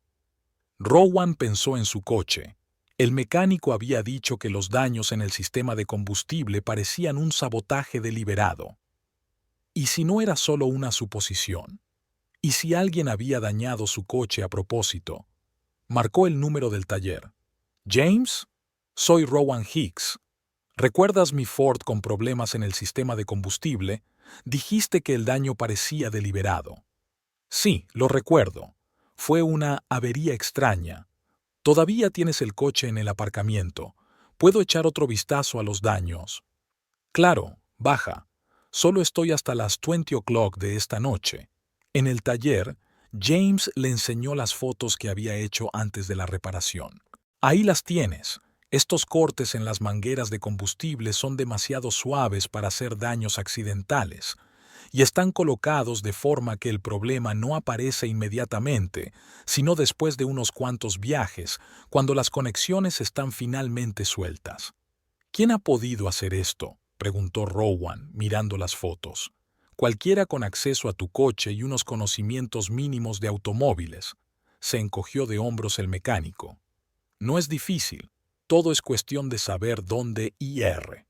Rowan pensó en su coche. El mecánico había dicho que los daños en el sistema de combustible parecían un sabotaje deliberado. ¿Y si no era solo una suposición? ¿Y si alguien había dañado su coche a propósito? Marcó el número del taller. «James, soy Rowan Hicks. ¿Recuerdas mi Ford con problemas en el sistema de combustible? Dijiste que el daño parecía deliberado. Sí, lo recuerdo. Fue una avería extraña. Todavía tienes el coche en el aparcamiento. ¿Puedo echar otro vistazo a los daños? Claro, baja. Solo estoy hasta las 20 o'clock de esta noche. En el taller, James le enseñó las fotos que había hecho antes de la reparación. Ahí las tienes. Estos cortes en las mangueras de combustible son demasiado suaves para hacer daños accidentales y están colocados de forma que el problema no aparece inmediatamente, sino después de unos cuantos viajes, cuando las conexiones están finalmente sueltas. ¿Quién ha podido hacer esto?, preguntó Rowan, mirando las fotos. Cualquiera con acceso a tu coche y unos conocimientos mínimos de automóviles. Se encogió de hombros el mecánico. No es difícil. Todo es cuestión de saber dónde ir.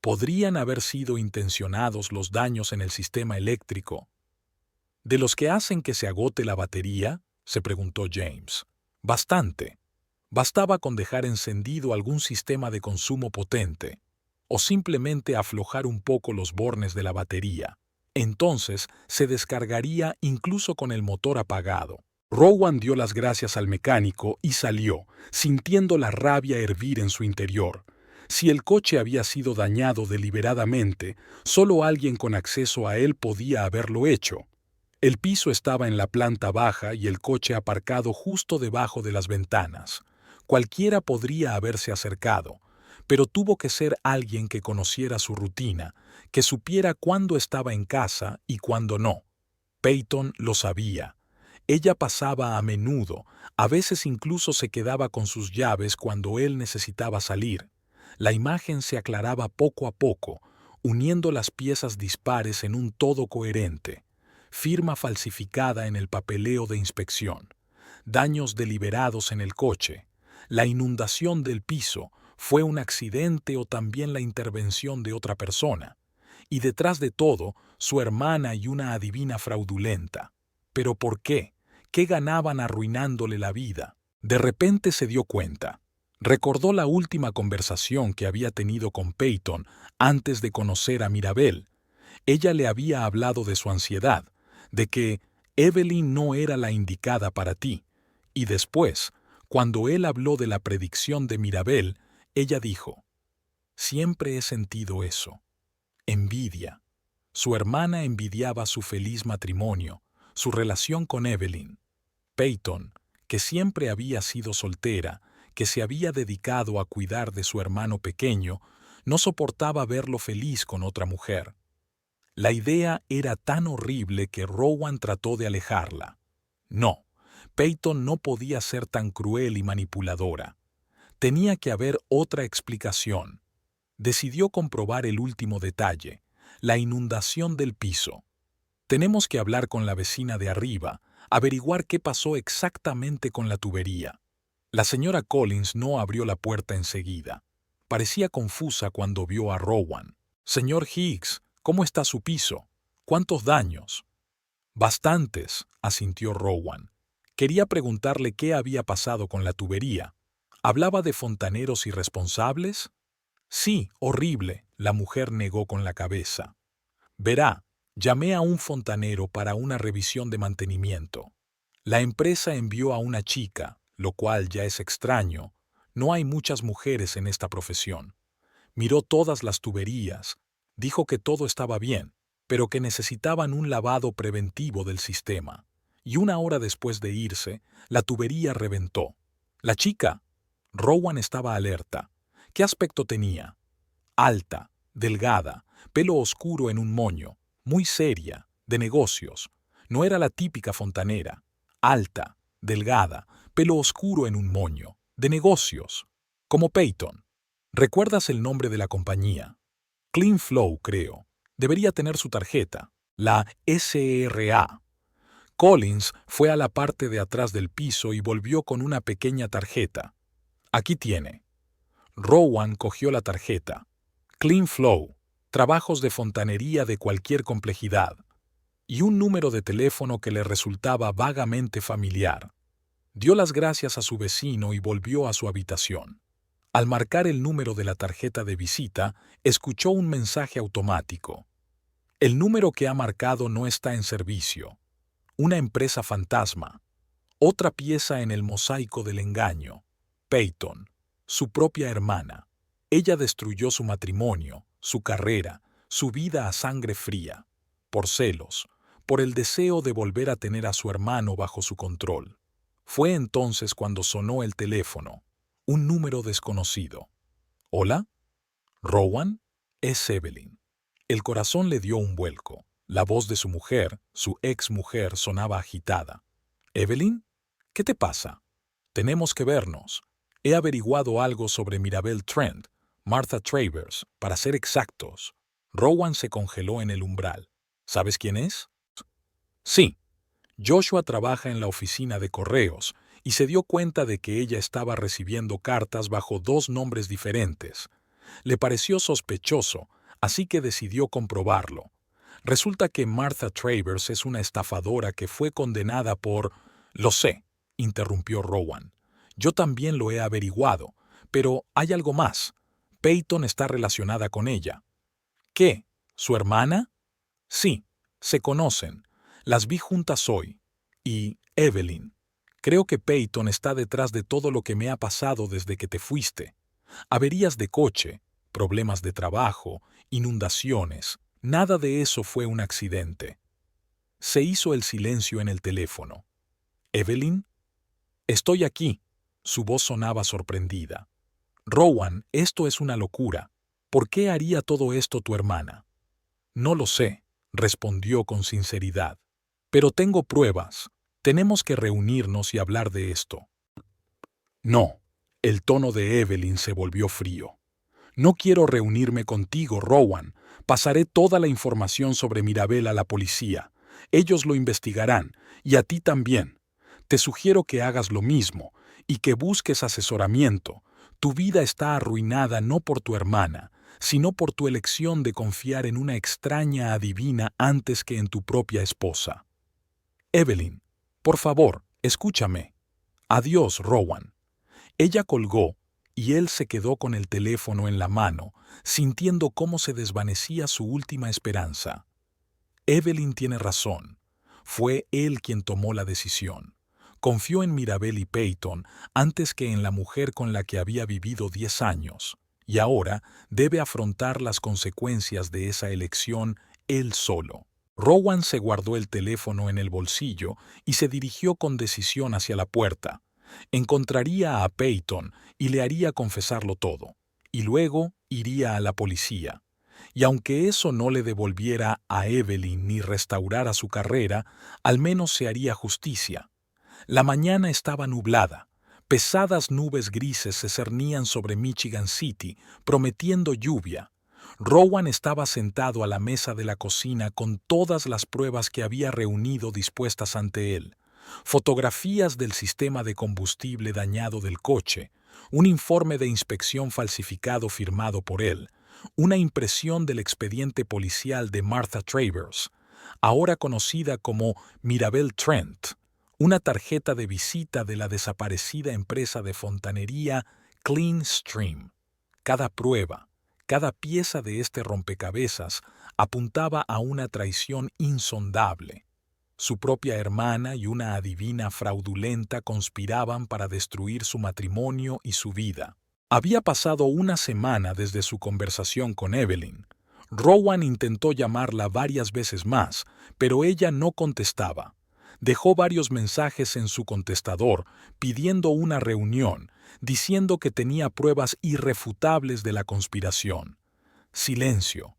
¿Podrían haber sido intencionados los daños en el sistema eléctrico? ¿De los que hacen que se agote la batería?, se preguntó James. Bastante. Bastaba con dejar encendido algún sistema de consumo potente, o simplemente aflojar un poco los bornes de la batería. Entonces se descargaría incluso con el motor apagado. Rowan dio las gracias al mecánico y salió, sintiendo la rabia hervir en su interior. Si el coche había sido dañado deliberadamente, solo alguien con acceso a él podía haberlo hecho. El piso estaba en la planta baja y el coche aparcado justo debajo de las ventanas. Cualquiera podría haberse acercado, pero tuvo que ser alguien que conociera su rutina, que supiera cuándo estaba en casa y cuándo no. Peyton lo sabía. Ella pasaba a menudo, a veces incluso se quedaba con sus llaves cuando él necesitaba salir. La imagen se aclaraba poco a poco, uniendo las piezas dispares en un todo coherente. Firma falsificada en el papeleo de inspección. Daños deliberados en el coche. La inundación del piso fue un accidente o también la intervención de otra persona. Y detrás de todo, su hermana y una adivina fraudulenta. ¿Pero por qué? ¿Qué ganaban arruinándole la vida? De repente se dio cuenta. Recordó la última conversación que había tenido con Peyton antes de conocer a Mirabel. Ella le había hablado de su ansiedad, de que Evelyn no era la indicada para ti. Y después, cuando él habló de la predicción de Mirabel, ella dijo: «Siempre he sentido eso. Envidia». Su hermana envidiaba su feliz matrimonio, su relación con Evelyn. Peyton, que siempre había sido soltera, que se había dedicado a cuidar de su hermano pequeño, no soportaba verlo feliz con otra mujer. La idea era tan horrible que Rowan trató de alejarla. No, Peyton no podía ser tan cruel y manipuladora. Tenía que haber otra explicación. Decidió comprobar el último detalle, la inundación del piso. Tenemos que hablar con la vecina de arriba, averiguar qué pasó exactamente con la tubería. La señora Collins no abrió la puerta enseguida. Parecía confusa cuando vio a Rowan. «Señor Higgs, ¿cómo está su piso? ¿Cuántos daños?» «Bastantes», asintió Rowan. Quería preguntarle qué había pasado con la tubería. ¿Hablaba de fontaneros irresponsables? «Sí, horrible», la mujer negó con la cabeza. «Verá, llamé a un fontanero para una revisión de mantenimiento. La empresa envió a una chica, lo cual ya es extraño. No hay muchas mujeres en esta profesión. Miró todas las tuberías. Dijo que todo estaba bien, pero que necesitaban un lavado preventivo del sistema. Y una hora después de irse, la tubería reventó. La chica». Rowan estaba alerta. ¿Qué aspecto tenía? Alta, delgada, pelo oscuro en un moño, muy seria, de negocios. No era la típica fontanera. Alta, delgada, pelo oscuro en un moño, de negocios. Como Peyton. ¿Recuerdas el nombre de la compañía? Clean Flow, creo. Debería tener su tarjeta. La SRA. Collins fue a la parte de atrás del piso y volvió con una pequeña tarjeta. «Aquí tiene». Rowan cogió la tarjeta. Clean Flow, trabajos de fontanería de cualquier complejidad. Y un número de teléfono que le resultaba vagamente familiar. Dio las gracias a su vecino y volvió a su habitación. Al marcar el número de la tarjeta de visita, escuchó un mensaje automático. El número que ha marcado no está en servicio. Una empresa fantasma. Otra pieza en el mosaico del engaño. Peyton, su propia hermana. Ella destruyó su matrimonio, su carrera, su vida a sangre fría, por celos, por el deseo de volver a tener a su hermano bajo su control. Fue entonces cuando sonó el teléfono. Un número desconocido. ¿Hola? ¿Rowan? Es Evelyn. El corazón le dio un vuelco. La voz de su mujer, su ex mujer, sonaba agitada. ¿Evelyn? ¿Qué te pasa? Tenemos que vernos. He averiguado algo sobre Mirabel Trent, Martha Travers, para ser exactos. Rowan se congeló en el umbral. ¿Sabes quién es? Sí. Joshua trabaja en la oficina de correos y se dio cuenta de que ella estaba recibiendo cartas bajo dos nombres diferentes. Le pareció sospechoso, así que decidió comprobarlo. Resulta que Martha Travers es una estafadora que fue condenada por... Lo sé, interrumpió Rowan. Yo también lo he averiguado, pero hay algo más. Peyton está relacionada con ella. ¿Qué? ¿Su hermana? Sí, se conocen. Las vi juntas hoy. Y, Evelyn, creo que Peyton está detrás de todo lo que me ha pasado desde que te fuiste. Averías de coche, problemas de trabajo, inundaciones. Nada de eso fue un accidente. Se hizo el silencio en el teléfono. ¿Evelyn? Estoy aquí. Su voz sonaba sorprendida. Rowan, esto es una locura. ¿Por qué haría todo esto tu hermana? No lo sé, respondió con sinceridad. Pero tengo pruebas. Tenemos que reunirnos y hablar de esto. No. El tono de Evelyn se volvió frío. No quiero reunirme contigo, Rowan. Pasaré toda la información sobre Mirabel a la policía. Ellos lo investigarán, y a ti también. Te sugiero que hagas lo mismo, y que busques asesoramiento. Tu vida está arruinada no por tu hermana, sino por tu elección de confiar en una extraña adivina antes que en tu propia esposa. Evelyn, por favor, escúchame. Adiós, Rowan. Ella colgó, y él se quedó con el teléfono en la mano, sintiendo cómo se desvanecía su última esperanza. Evelyn tiene razón. Fue él quien tomó la decisión. Confió en Mirabel y Peyton antes que en la mujer con la que había vivido 10 años, y ahora debe afrontar las consecuencias de esa elección él solo. Rowan se guardó el teléfono en el bolsillo y se dirigió con decisión hacia la puerta. Encontraría a Peyton y le haría confesarlo todo, y luego iría a la policía. Y aunque eso no le devolviera a Evelyn ni restaurara su carrera, al menos se haría justicia. La mañana estaba nublada. Pesadas nubes grises se cernían sobre Michigan City, prometiendo lluvia. Rowan estaba sentado a la mesa de la cocina con todas las pruebas que había reunido dispuestas ante él. Fotografías del sistema de combustible dañado del coche, un informe de inspección falsificado firmado por él, una impresión del expediente policial de Martha Travers, ahora conocida como Mirabel Trent, una tarjeta de visita de la desaparecida empresa de fontanería Clean Stream. Cada prueba, cada pieza de este rompecabezas apuntaba a una traición insondable. Su propia hermana y una adivina fraudulenta conspiraban para destruir su matrimonio y su vida. Había pasado una semana desde su conversación con Evelyn. Rowan intentó llamarla varias veces más, pero ella no contestaba. Dejó varios mensajes en su contestador pidiendo una reunión, diciendo que tenía pruebas irrefutables de la conspiración. Silencio.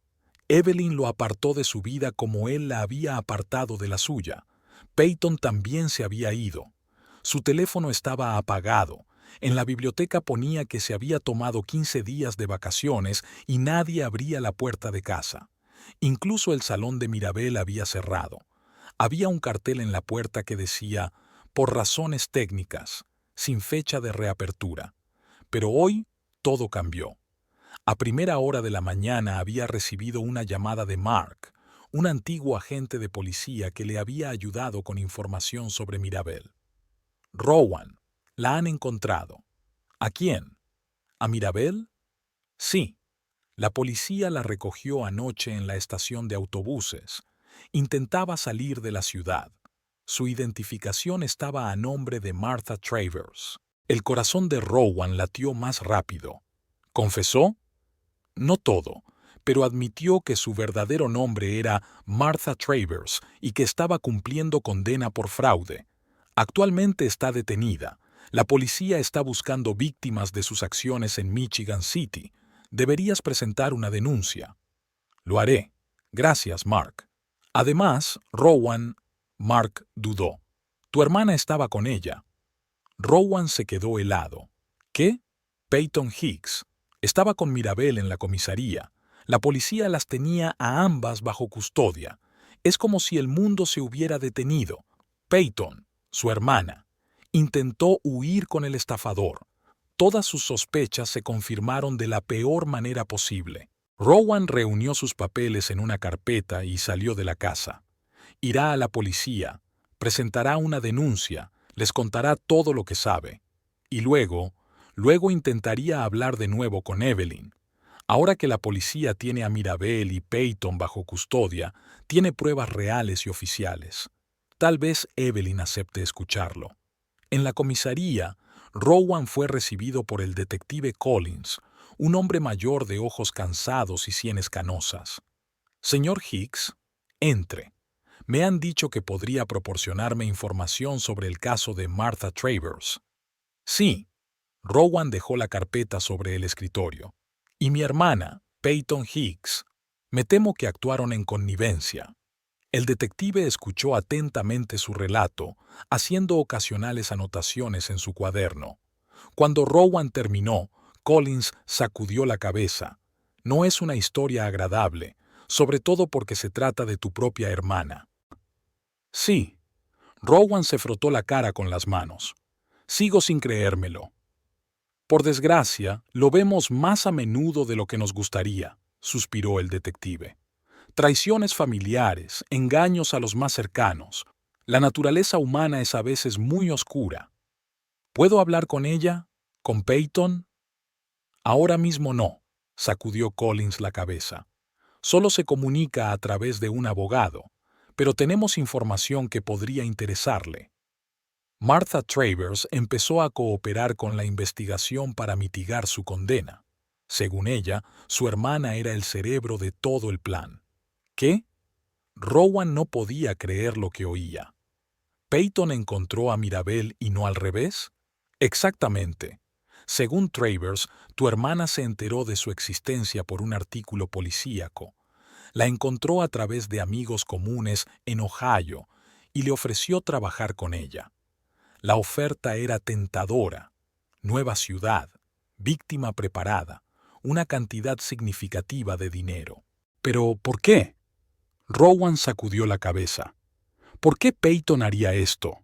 Evelyn lo apartó de su vida como él la había apartado de la suya. Peyton también se había ido. Su teléfono estaba apagado. En la biblioteca ponía que se había tomado 15 días de vacaciones y nadie abría la puerta de casa. Incluso el salón de Mirabel había cerrado. Había un cartel en la puerta que decía, por razones técnicas, sin fecha de reapertura. Pero hoy todo cambió. A primera hora de la mañana había recibido una llamada de Mark, un antiguo agente de policía que le había ayudado con información sobre Mirabel. Rowan, la han encontrado. ¿A quién? ¿A Mirabel? Sí. La policía la recogió anoche en la estación de autobuses. Intentaba salir de la ciudad. Su identificación estaba a nombre de Martha Travers. El corazón de Rowan latió más rápido. ¿Confesó? No todo, pero admitió que su verdadero nombre era Martha Travers y que estaba cumpliendo condena por fraude. Actualmente está detenida. La policía está buscando víctimas de sus acciones en Michigan City. Deberías presentar una denuncia. Lo haré. Gracias, Mark. Además, Mark dudó. Tu hermana estaba con ella. Rowan se quedó helado. ¿Qué? Peyton Higgs. Estaba con Mirabel en la comisaría. La policía las tenía a ambas bajo custodia. Es como si el mundo se hubiera detenido. Peyton, su hermana, intentó huir con el estafador. Todas sus sospechas se confirmaron de la peor manera posible. Rowan reunió sus papeles en una carpeta y salió de la casa. Irá a la policía, presentará una denuncia, les contará todo lo que sabe. Y luego intentaría hablar de nuevo con Evelyn. Ahora que la policía tiene a Mirabel y Peyton bajo custodia, tiene pruebas reales y oficiales. Tal vez Evelyn acepte escucharlo. En la comisaría, Rowan fue recibido por el detective Collins, un hombre mayor de ojos cansados y sienes canosas. Señor Higgs, entre. Me han dicho que podría proporcionarme información sobre el caso de Martha Travers. Sí. Rowan dejó la carpeta sobre el escritorio. Y mi hermana, Peyton Higgs. Me temo que actuaron en connivencia. El detective escuchó atentamente su relato, haciendo ocasionales anotaciones en su cuaderno. Cuando Rowan terminó, Collins sacudió la cabeza. No es una historia agradable, sobre todo porque se trata de tu propia hermana. Sí. Rowan se frotó la cara con las manos. Sigo sin creérmelo. Por desgracia, lo vemos más a menudo de lo que nos gustaría, suspiró el detective. Traiciones familiares, engaños a los más cercanos. La naturaleza humana es a veces muy oscura. ¿Puedo hablar con ella? ¿Con Peyton? Ahora mismo no, sacudió Collins la cabeza. Solo se comunica a través de un abogado, pero tenemos información que podría interesarle. Martha Travers empezó a cooperar con la investigación para mitigar su condena. Según ella, su hermana era el cerebro de todo el plan. ¿Qué? Rowan no podía creer lo que oía. ¿Peyton encontró a Mirabel y no al revés? Exactamente. Según Travers, tu hermana se enteró de su existencia por un artículo policíaco. La encontró a través de amigos comunes en Ohio y le ofreció trabajar con ella. La oferta era tentadora. Nueva ciudad, víctima preparada, una cantidad significativa de dinero. ¿Pero por qué? Rowan sacudió la cabeza. ¿Por qué Peyton haría esto?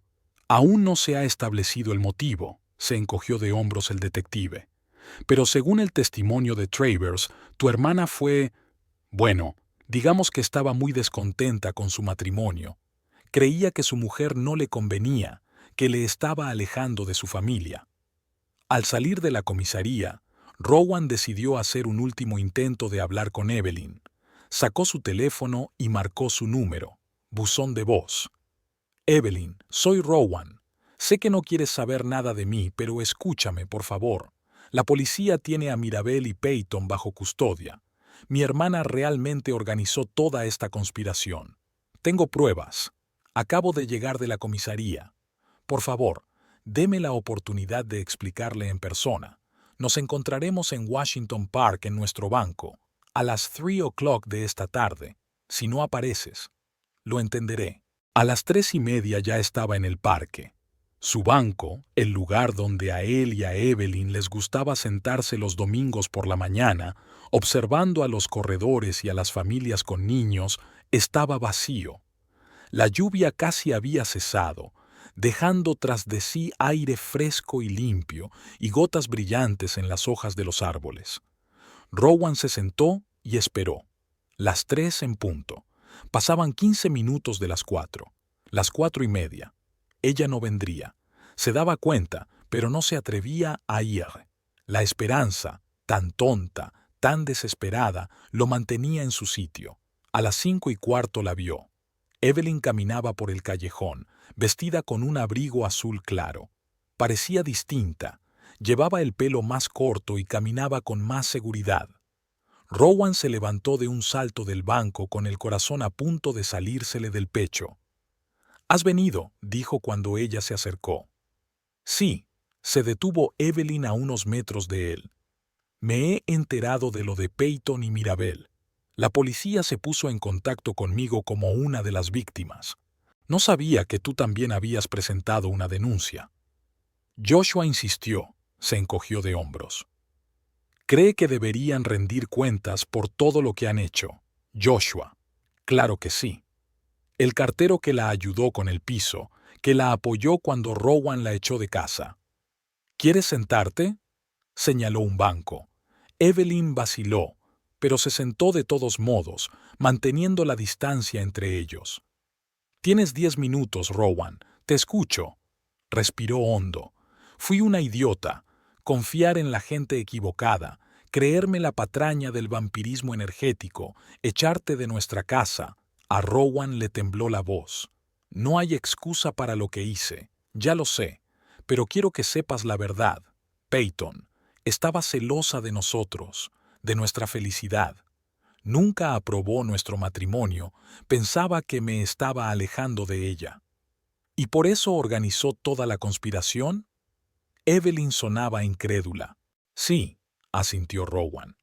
Aún no se ha establecido el motivo, se encogió de hombros el detective. Pero según el testimonio de Travers, tu hermana fue... Bueno, digamos que estaba muy descontenta con su matrimonio. Creía que su mujer no le convenía, que le estaba alejando de su familia. Al salir de la comisaría, Rowan decidió hacer un último intento de hablar con Evelyn. Sacó su teléfono y marcó su número. Buzón de voz. Evelyn, soy Rowan. Sé que no quieres saber nada de mí, pero escúchame, por favor. La policía tiene a Mirabel y Peyton bajo custodia. Mi hermana realmente organizó toda esta conspiración. Tengo pruebas. Acabo de llegar de la comisaría. Por favor, deme la oportunidad de explicarle en persona. Nos encontraremos en Washington Park en nuestro banco, a las 3 o'clock de esta tarde. Si no apareces, lo entenderé. A las 3:30 ya estaba en el parque. Su banco, el lugar donde a él y a Evelyn les gustaba sentarse los domingos por la mañana, observando a los corredores y a las familias con niños, estaba vacío. La lluvia casi había cesado, dejando tras de sí aire fresco y limpio y gotas brillantes en las hojas de los árboles. Rowan se sentó y esperó. Las 3 en punto. Pasaban 15 minutos de las 4. Las 4:30. Ella no vendría. Se daba cuenta, pero no se atrevía a ir. La esperanza, tan tonta, tan desesperada, lo mantenía en su sitio. A las 5:15 la vio. Evelyn caminaba por el callejón, vestida con un abrigo azul claro. Parecía distinta, llevaba el pelo más corto y caminaba con más seguridad. Rowan se levantó de un salto del banco con el corazón a punto de salírsele del pecho. «¿Has venido?», dijo cuando ella se acercó. «Sí», se detuvo Evelyn a unos metros de él. «Me he enterado de lo de Peyton y Mirabel. La policía se puso en contacto conmigo como una de las víctimas. No sabía que tú también habías presentado una denuncia». Joshua insistió, se encogió de hombros. «Cree que deberían rendir cuentas por todo lo que han hecho». Joshua: «Claro que sí. El cartero que la ayudó con el piso, que la apoyó cuando Rowan la echó de casa». «¿Quieres sentarte?», señaló un banco. Evelyn vaciló, pero se sentó de todos modos, manteniendo la distancia entre ellos. «Tienes 10 minutos, Rowan. Te escucho». Respiró hondo. «Fui una idiota. Confiar en la gente equivocada, creerme la patraña del vampirismo energético, echarte de nuestra casa». A Rowan le tembló la voz. «No hay excusa para lo que hice, ya lo sé, pero quiero que sepas la verdad. Peyton estaba celosa de nosotros, de nuestra felicidad. Nunca aprobó nuestro matrimonio, pensaba que me estaba alejando de ella. ¿Y por eso organizó toda la conspiración?». Evelyn sonaba incrédula. «Sí», asintió Rowan.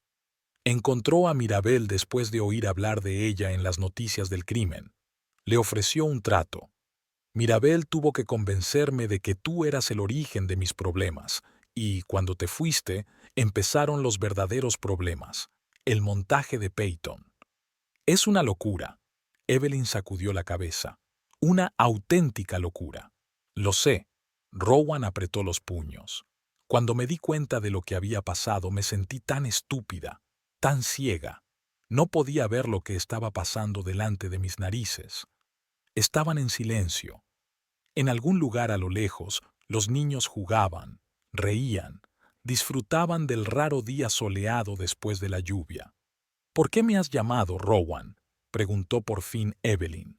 «Encontró a Mirabel después de oír hablar de ella en las noticias del crimen. Le ofreció un trato. Mirabel tuvo que convencerme de que tú eras el origen de mis problemas, y cuando te fuiste, empezaron los verdaderos problemas, el montaje de Peyton». «Es una locura». Evelyn sacudió la cabeza. «Una auténtica locura». «Lo sé». Rowan apretó los puños. «Cuando me di cuenta de lo que había pasado, me sentí tan estúpida, tan ciega. No podía ver lo que estaba pasando delante de mis narices. Estaban en silencio. En algún lugar a lo lejos, los niños jugaban, reían, disfrutaban del raro día soleado después de la lluvia. «¿Por qué me has llamado, Rowan?», preguntó por fin Evelyn.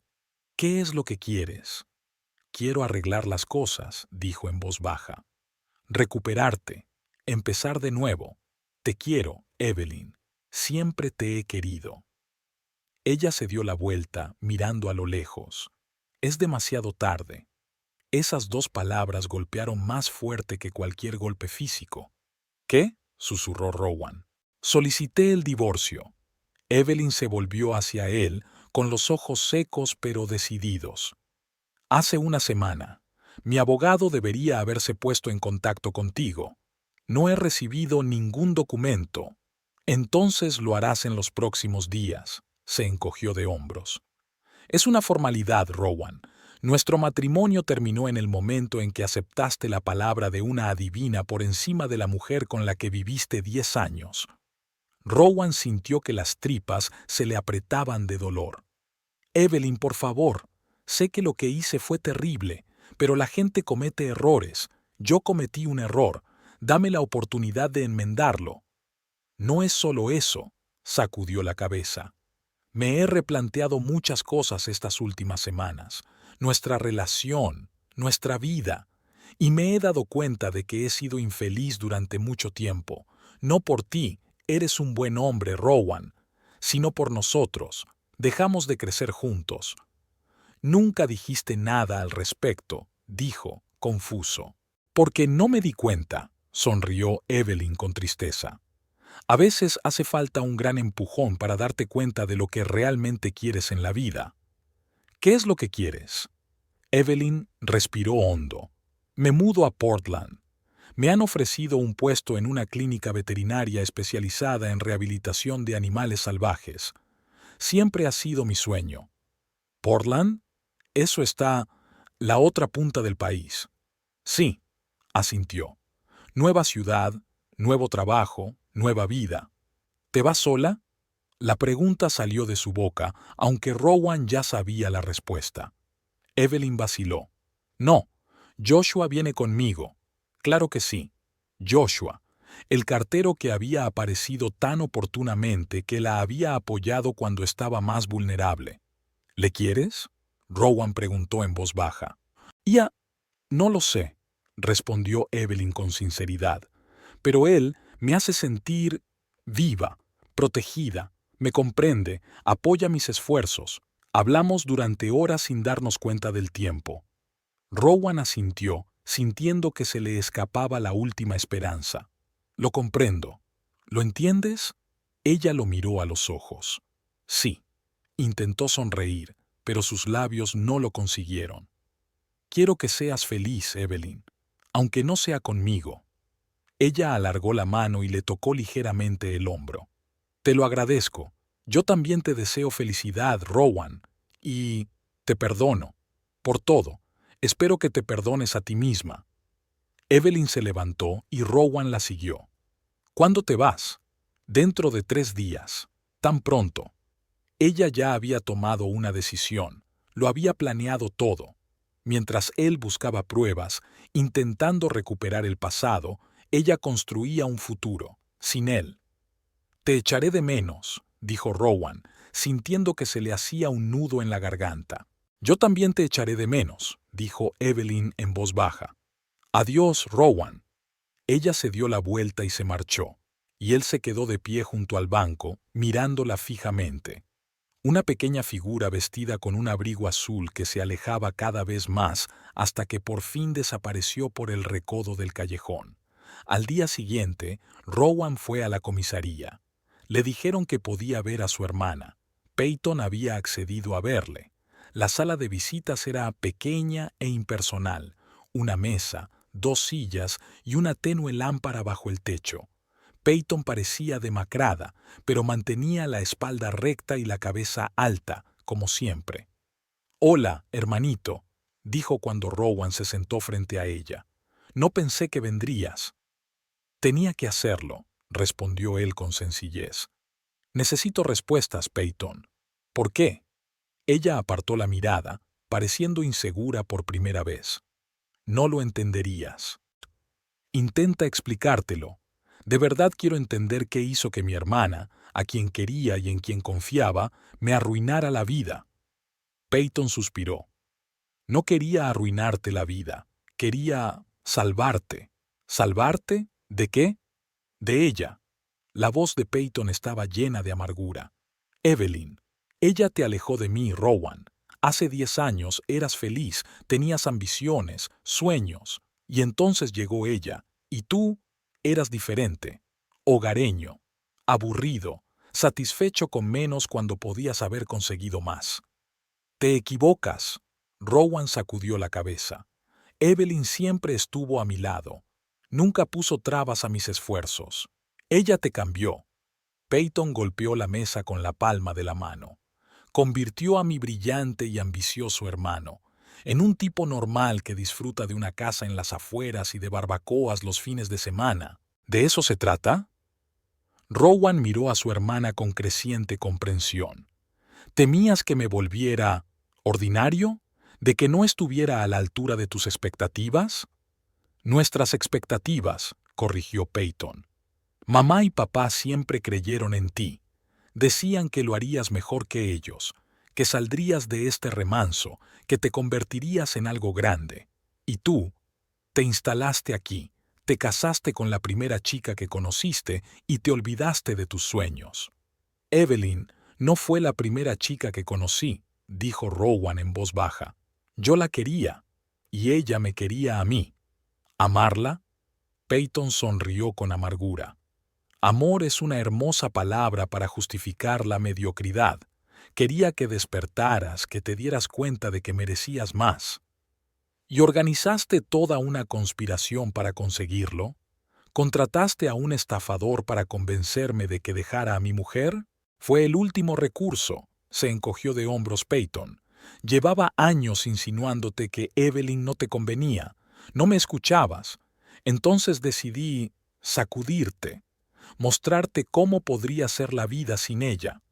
«¿Qué es lo que quieres?». «Quiero arreglar las cosas», dijo en voz baja. «Recuperarte, empezar de nuevo. Te quiero, Evelyn. Siempre te he querido». Ella se dio la vuelta, mirando a lo lejos. «Es demasiado tarde». Esas 2 palabras golpearon más fuerte que cualquier golpe físico. «¿Qué?», susurró Rowan. «Solicité el divorcio». Evelyn se volvió hacia él, con los ojos secos pero decididos. «Hace una semana. Mi abogado debería haberse puesto en contacto contigo. No he recibido ningún documento». «Entonces lo harás en los próximos días», se encogió de hombros. «Es una formalidad, Rowan. Nuestro matrimonio terminó en el momento en que aceptaste la palabra de una adivina por encima de la mujer con la que viviste 10 años». Rowan sintió que las tripas se le apretaban de dolor. «Evelyn, por favor. Sé que lo que hice fue terrible, pero la gente comete errores. Yo cometí un error. Dame la oportunidad de enmendarlo». «No es solo eso», sacudió la cabeza. «Me he replanteado muchas cosas estas últimas semanas. Nuestra relación, nuestra vida. Y me he dado cuenta de que he sido infeliz durante mucho tiempo. No por ti, eres un buen hombre, Rowan, sino por nosotros. Dejamos de crecer juntos». «Nunca dijiste nada al respecto», dijo, confuso. «Porque no me di cuenta», sonrió Evelyn con tristeza. «A veces hace falta un gran empujón para darte cuenta de lo que realmente quieres en la vida». «¿Qué es lo que quieres?». Evelyn respiró hondo. «Me mudo a Portland. Me han ofrecido un puesto en una clínica veterinaria especializada en rehabilitación de animales salvajes. Siempre ha sido mi sueño». «¿Portland? Eso está la otra punta del país». «Sí», asintió. «Nueva ciudad, nuevo trabajo, nueva vida». «¿Te vas sola?». La pregunta salió de su boca, aunque Rowan ya sabía la respuesta. Evelyn vaciló. «No, Joshua viene conmigo». «Claro que sí. Joshua. el cartero que había aparecido tan oportunamente que la había apoyado cuando estaba más vulnerable. ¿Le quieres?, Rowan preguntó en voz baja. Ya, no lo sé, respondió Evelyn con sinceridad, pero él me hace sentir viva, protegida, me comprende, apoya mis esfuerzos. Hablamos durante horas sin darnos cuenta del tiempo. Rowan asintió, sintiendo que se le escapaba la última esperanza. Lo comprendo. ¿Lo entiendes? Ella lo miró a los ojos. Sí. Intentó sonreír, pero sus labios no lo consiguieron. Quiero que seas feliz, Evelyn, aunque no sea conmigo. Ella alargó la mano y le tocó ligeramente el hombro. Te lo agradezco. Yo también te deseo felicidad, Rowan. Y te perdono. Por todo. Espero que te perdones a ti misma. Evelyn se levantó y Rowan la siguió. ¿Cuándo te vas? Dentro de 3 días. Tan pronto. Ella ya había tomado una decisión. Lo había planeado todo. Mientras él buscaba pruebas, intentando recuperar el pasado, ella construía un futuro, sin él. Te echaré de menos, dijo Rowan, sintiendo que se le hacía un nudo en la garganta. Yo también te echaré de menos, dijo Evelyn en voz baja. Adiós, Rowan. Ella se dio la vuelta y se marchó, y él se quedó de pie junto al banco, mirándola fijamente. Una pequeña figura vestida con un abrigo azul que se alejaba cada vez más hasta que por fin desapareció por el recodo del callejón. Al día siguiente, Rowan fue a la comisaría. Le dijeron que podía ver a su hermana. Peyton había accedido a verle. La sala de visitas era pequeña e impersonal. Una mesa, 2 sillas y una tenue lámpara bajo el techo. Peyton parecía demacrada, pero mantenía la espalda recta y la cabeza alta, como siempre. «Hola, hermanito», dijo cuando Rowan se sentó frente a ella. «No pensé que vendrías». «Tenía que hacerlo», respondió él con sencillez. «Necesito respuestas, Peyton». «¿Por qué?» Ella apartó la mirada, pareciendo insegura por primera vez. «No lo entenderías». «Intenta explicártelo. De verdad quiero entender qué hizo que mi hermana, a quien quería y en quien confiaba, me arruinara la vida». Peyton suspiró. «No quería arruinarte la vida. Quería salvarte». «¿Salvarte? ¿De qué?» «De ella». La voz de Peyton estaba llena de amargura. «Evelyn, ella te alejó de mí, Rowan. Hace 10 años eras feliz, tenías ambiciones, sueños, y entonces llegó ella, y tú eras diferente, hogareño, aburrido, satisfecho con menos cuando podías haber conseguido más». «Te equivocas». Rowan sacudió la cabeza. «Evelyn siempre estuvo a mi lado. Nunca puso trabas a mis esfuerzos. Ella te cambió». Peyton golpeó la mesa con la palma de la mano. «Convirtió a mi brillante y ambicioso hermano en un tipo normal que disfruta de una casa en las afueras y de barbacoas los fines de semana. ¿De eso se trata?» Rowan miró a su hermana con creciente comprensión. «¿Temías que me volviera ordinario? ¿De que no estuviera a la altura de tus expectativas?» «Nuestras expectativas», corrigió Peyton. «Mamá y papá siempre creyeron en ti. Decían que lo harías mejor que ellos, que saldrías de este remanso, que te convertirías en algo grande. Y tú te instalaste aquí, te casaste con la primera chica que conociste y te olvidaste de tus sueños». «Evelyn no fue la primera chica que conocí», dijo Rowan en voz baja. «Yo la quería, y ella me quería a mí». «¿Amarla?» Peyton sonrió con amargura. «Amor es una hermosa palabra para justificar la mediocridad. Quería que despertaras, que te dieras cuenta de que merecías más». «¿Y organizaste toda una conspiración para conseguirlo? ¿Contrataste a un estafador para convencerme de que dejara a mi mujer?» «Fue el último recurso», se encogió de hombros Peyton. «Llevaba años insinuándote que Evelyn no te convenía. No me escuchabas. Entonces decidí sacudirte, mostrarte cómo podría ser la vida sin ella».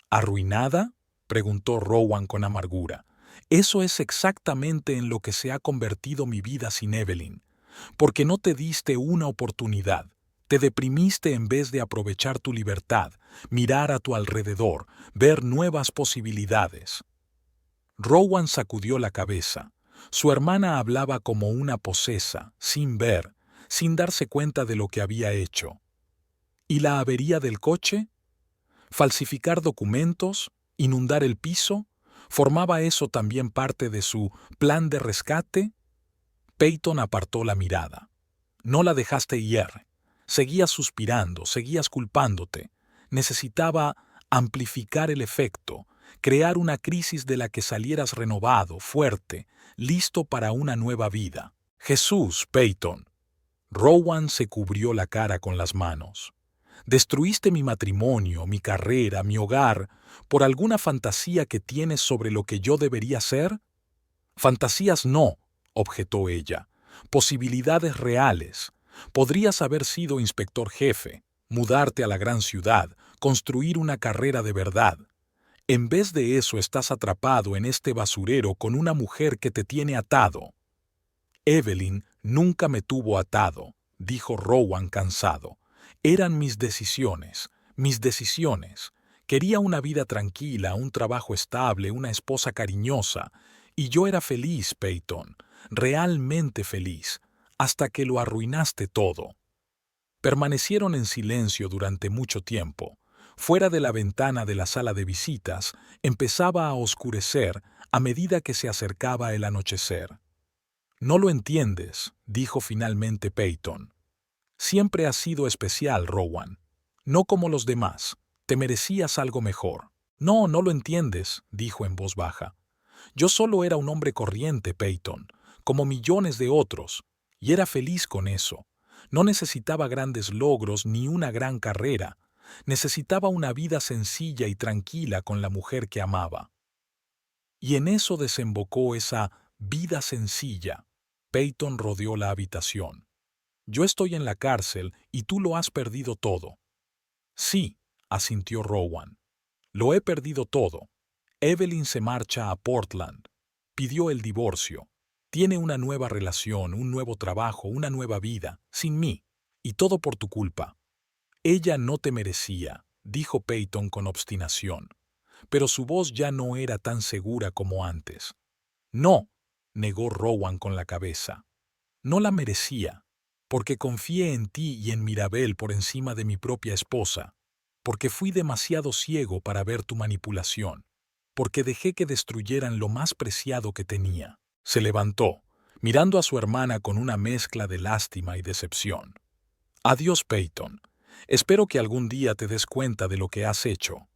«¿Arruinada?», preguntó Rowan con amargura. «Eso es exactamente en lo que se ha convertido mi vida sin Evelyn. Porque no te diste una oportunidad. Te deprimiste en vez de aprovechar tu libertad, mirar a tu alrededor, ver nuevas posibilidades. Rowan sacudió la cabeza. Su hermana hablaba como una posesa, sin ver, sin darse cuenta de lo que había hecho. ¿Y la avería del coche? ¿Falsificar documentos? ¿Inundar el piso? ¿Formaba eso también parte de su plan de rescate? Peyton apartó la mirada. No la dejaste ir. Seguías suspirando, seguías culpándote. Necesitaba amplificar el efecto, crear una crisis de la que salieras renovado, fuerte, listo para una nueva vida. Jesús, Peyton. Rowan se cubrió la cara con las manos. Destruiste mi matrimonio, mi carrera, mi hogar, por alguna fantasía que tienes sobre lo que yo debería ser. Fantasías no, objetó ella. Posibilidades reales. Podrías haber sido inspector jefe, mudarte a la gran ciudad, construir una carrera de verdad. En vez de eso estás atrapado en este basurero con una mujer que te tiene atado. Evelyn nunca me tuvo atado, dijo Rowan cansado. Eran mis decisiones, mis decisiones. Quería una vida tranquila, un trabajo estable, una esposa cariñosa. Y yo era feliz, Peyton, realmente feliz, hasta que lo arruinaste todo. Permanecieron en silencio durante mucho tiempo. Fuera de la ventana de la sala de visitas, empezaba a oscurecer a medida que se acercaba el anochecer. No lo entiendes, dijo finalmente Peyton. Siempre has sido especial, Rowan. No como los demás. Te merecías algo mejor. No, no lo entiendes, dijo en voz baja. Yo solo era un hombre corriente, Peyton, como millones de otros, y era feliz con eso. No necesitaba grandes logros ni una gran carrera. Necesitaba una vida sencilla y tranquila con la mujer que amaba. Y en eso desembocó esa vida sencilla. Peyton rodeó la habitación. Yo estoy en la cárcel y tú lo has perdido todo. Sí, asintió Rowan. Lo he perdido todo. Evelyn se marcha a Portland. Pidió el divorcio. Tiene una nueva relación, un nuevo trabajo, una nueva vida, sin mí. Y todo por tu culpa. Ella no te merecía, dijo Peyton con obstinación. Pero su voz ya no era tan segura como antes. No, negó Rowan con la cabeza. No la merecía, porque confié en ti y en Mirabel por encima de mi propia esposa, porque fui demasiado ciego para ver tu manipulación, porque dejé que destruyeran lo más preciado que tenía. Se levantó, mirando a su hermana con una mezcla de lástima y decepción. Adiós, Peyton. Espero que algún día te des cuenta de lo que has hecho.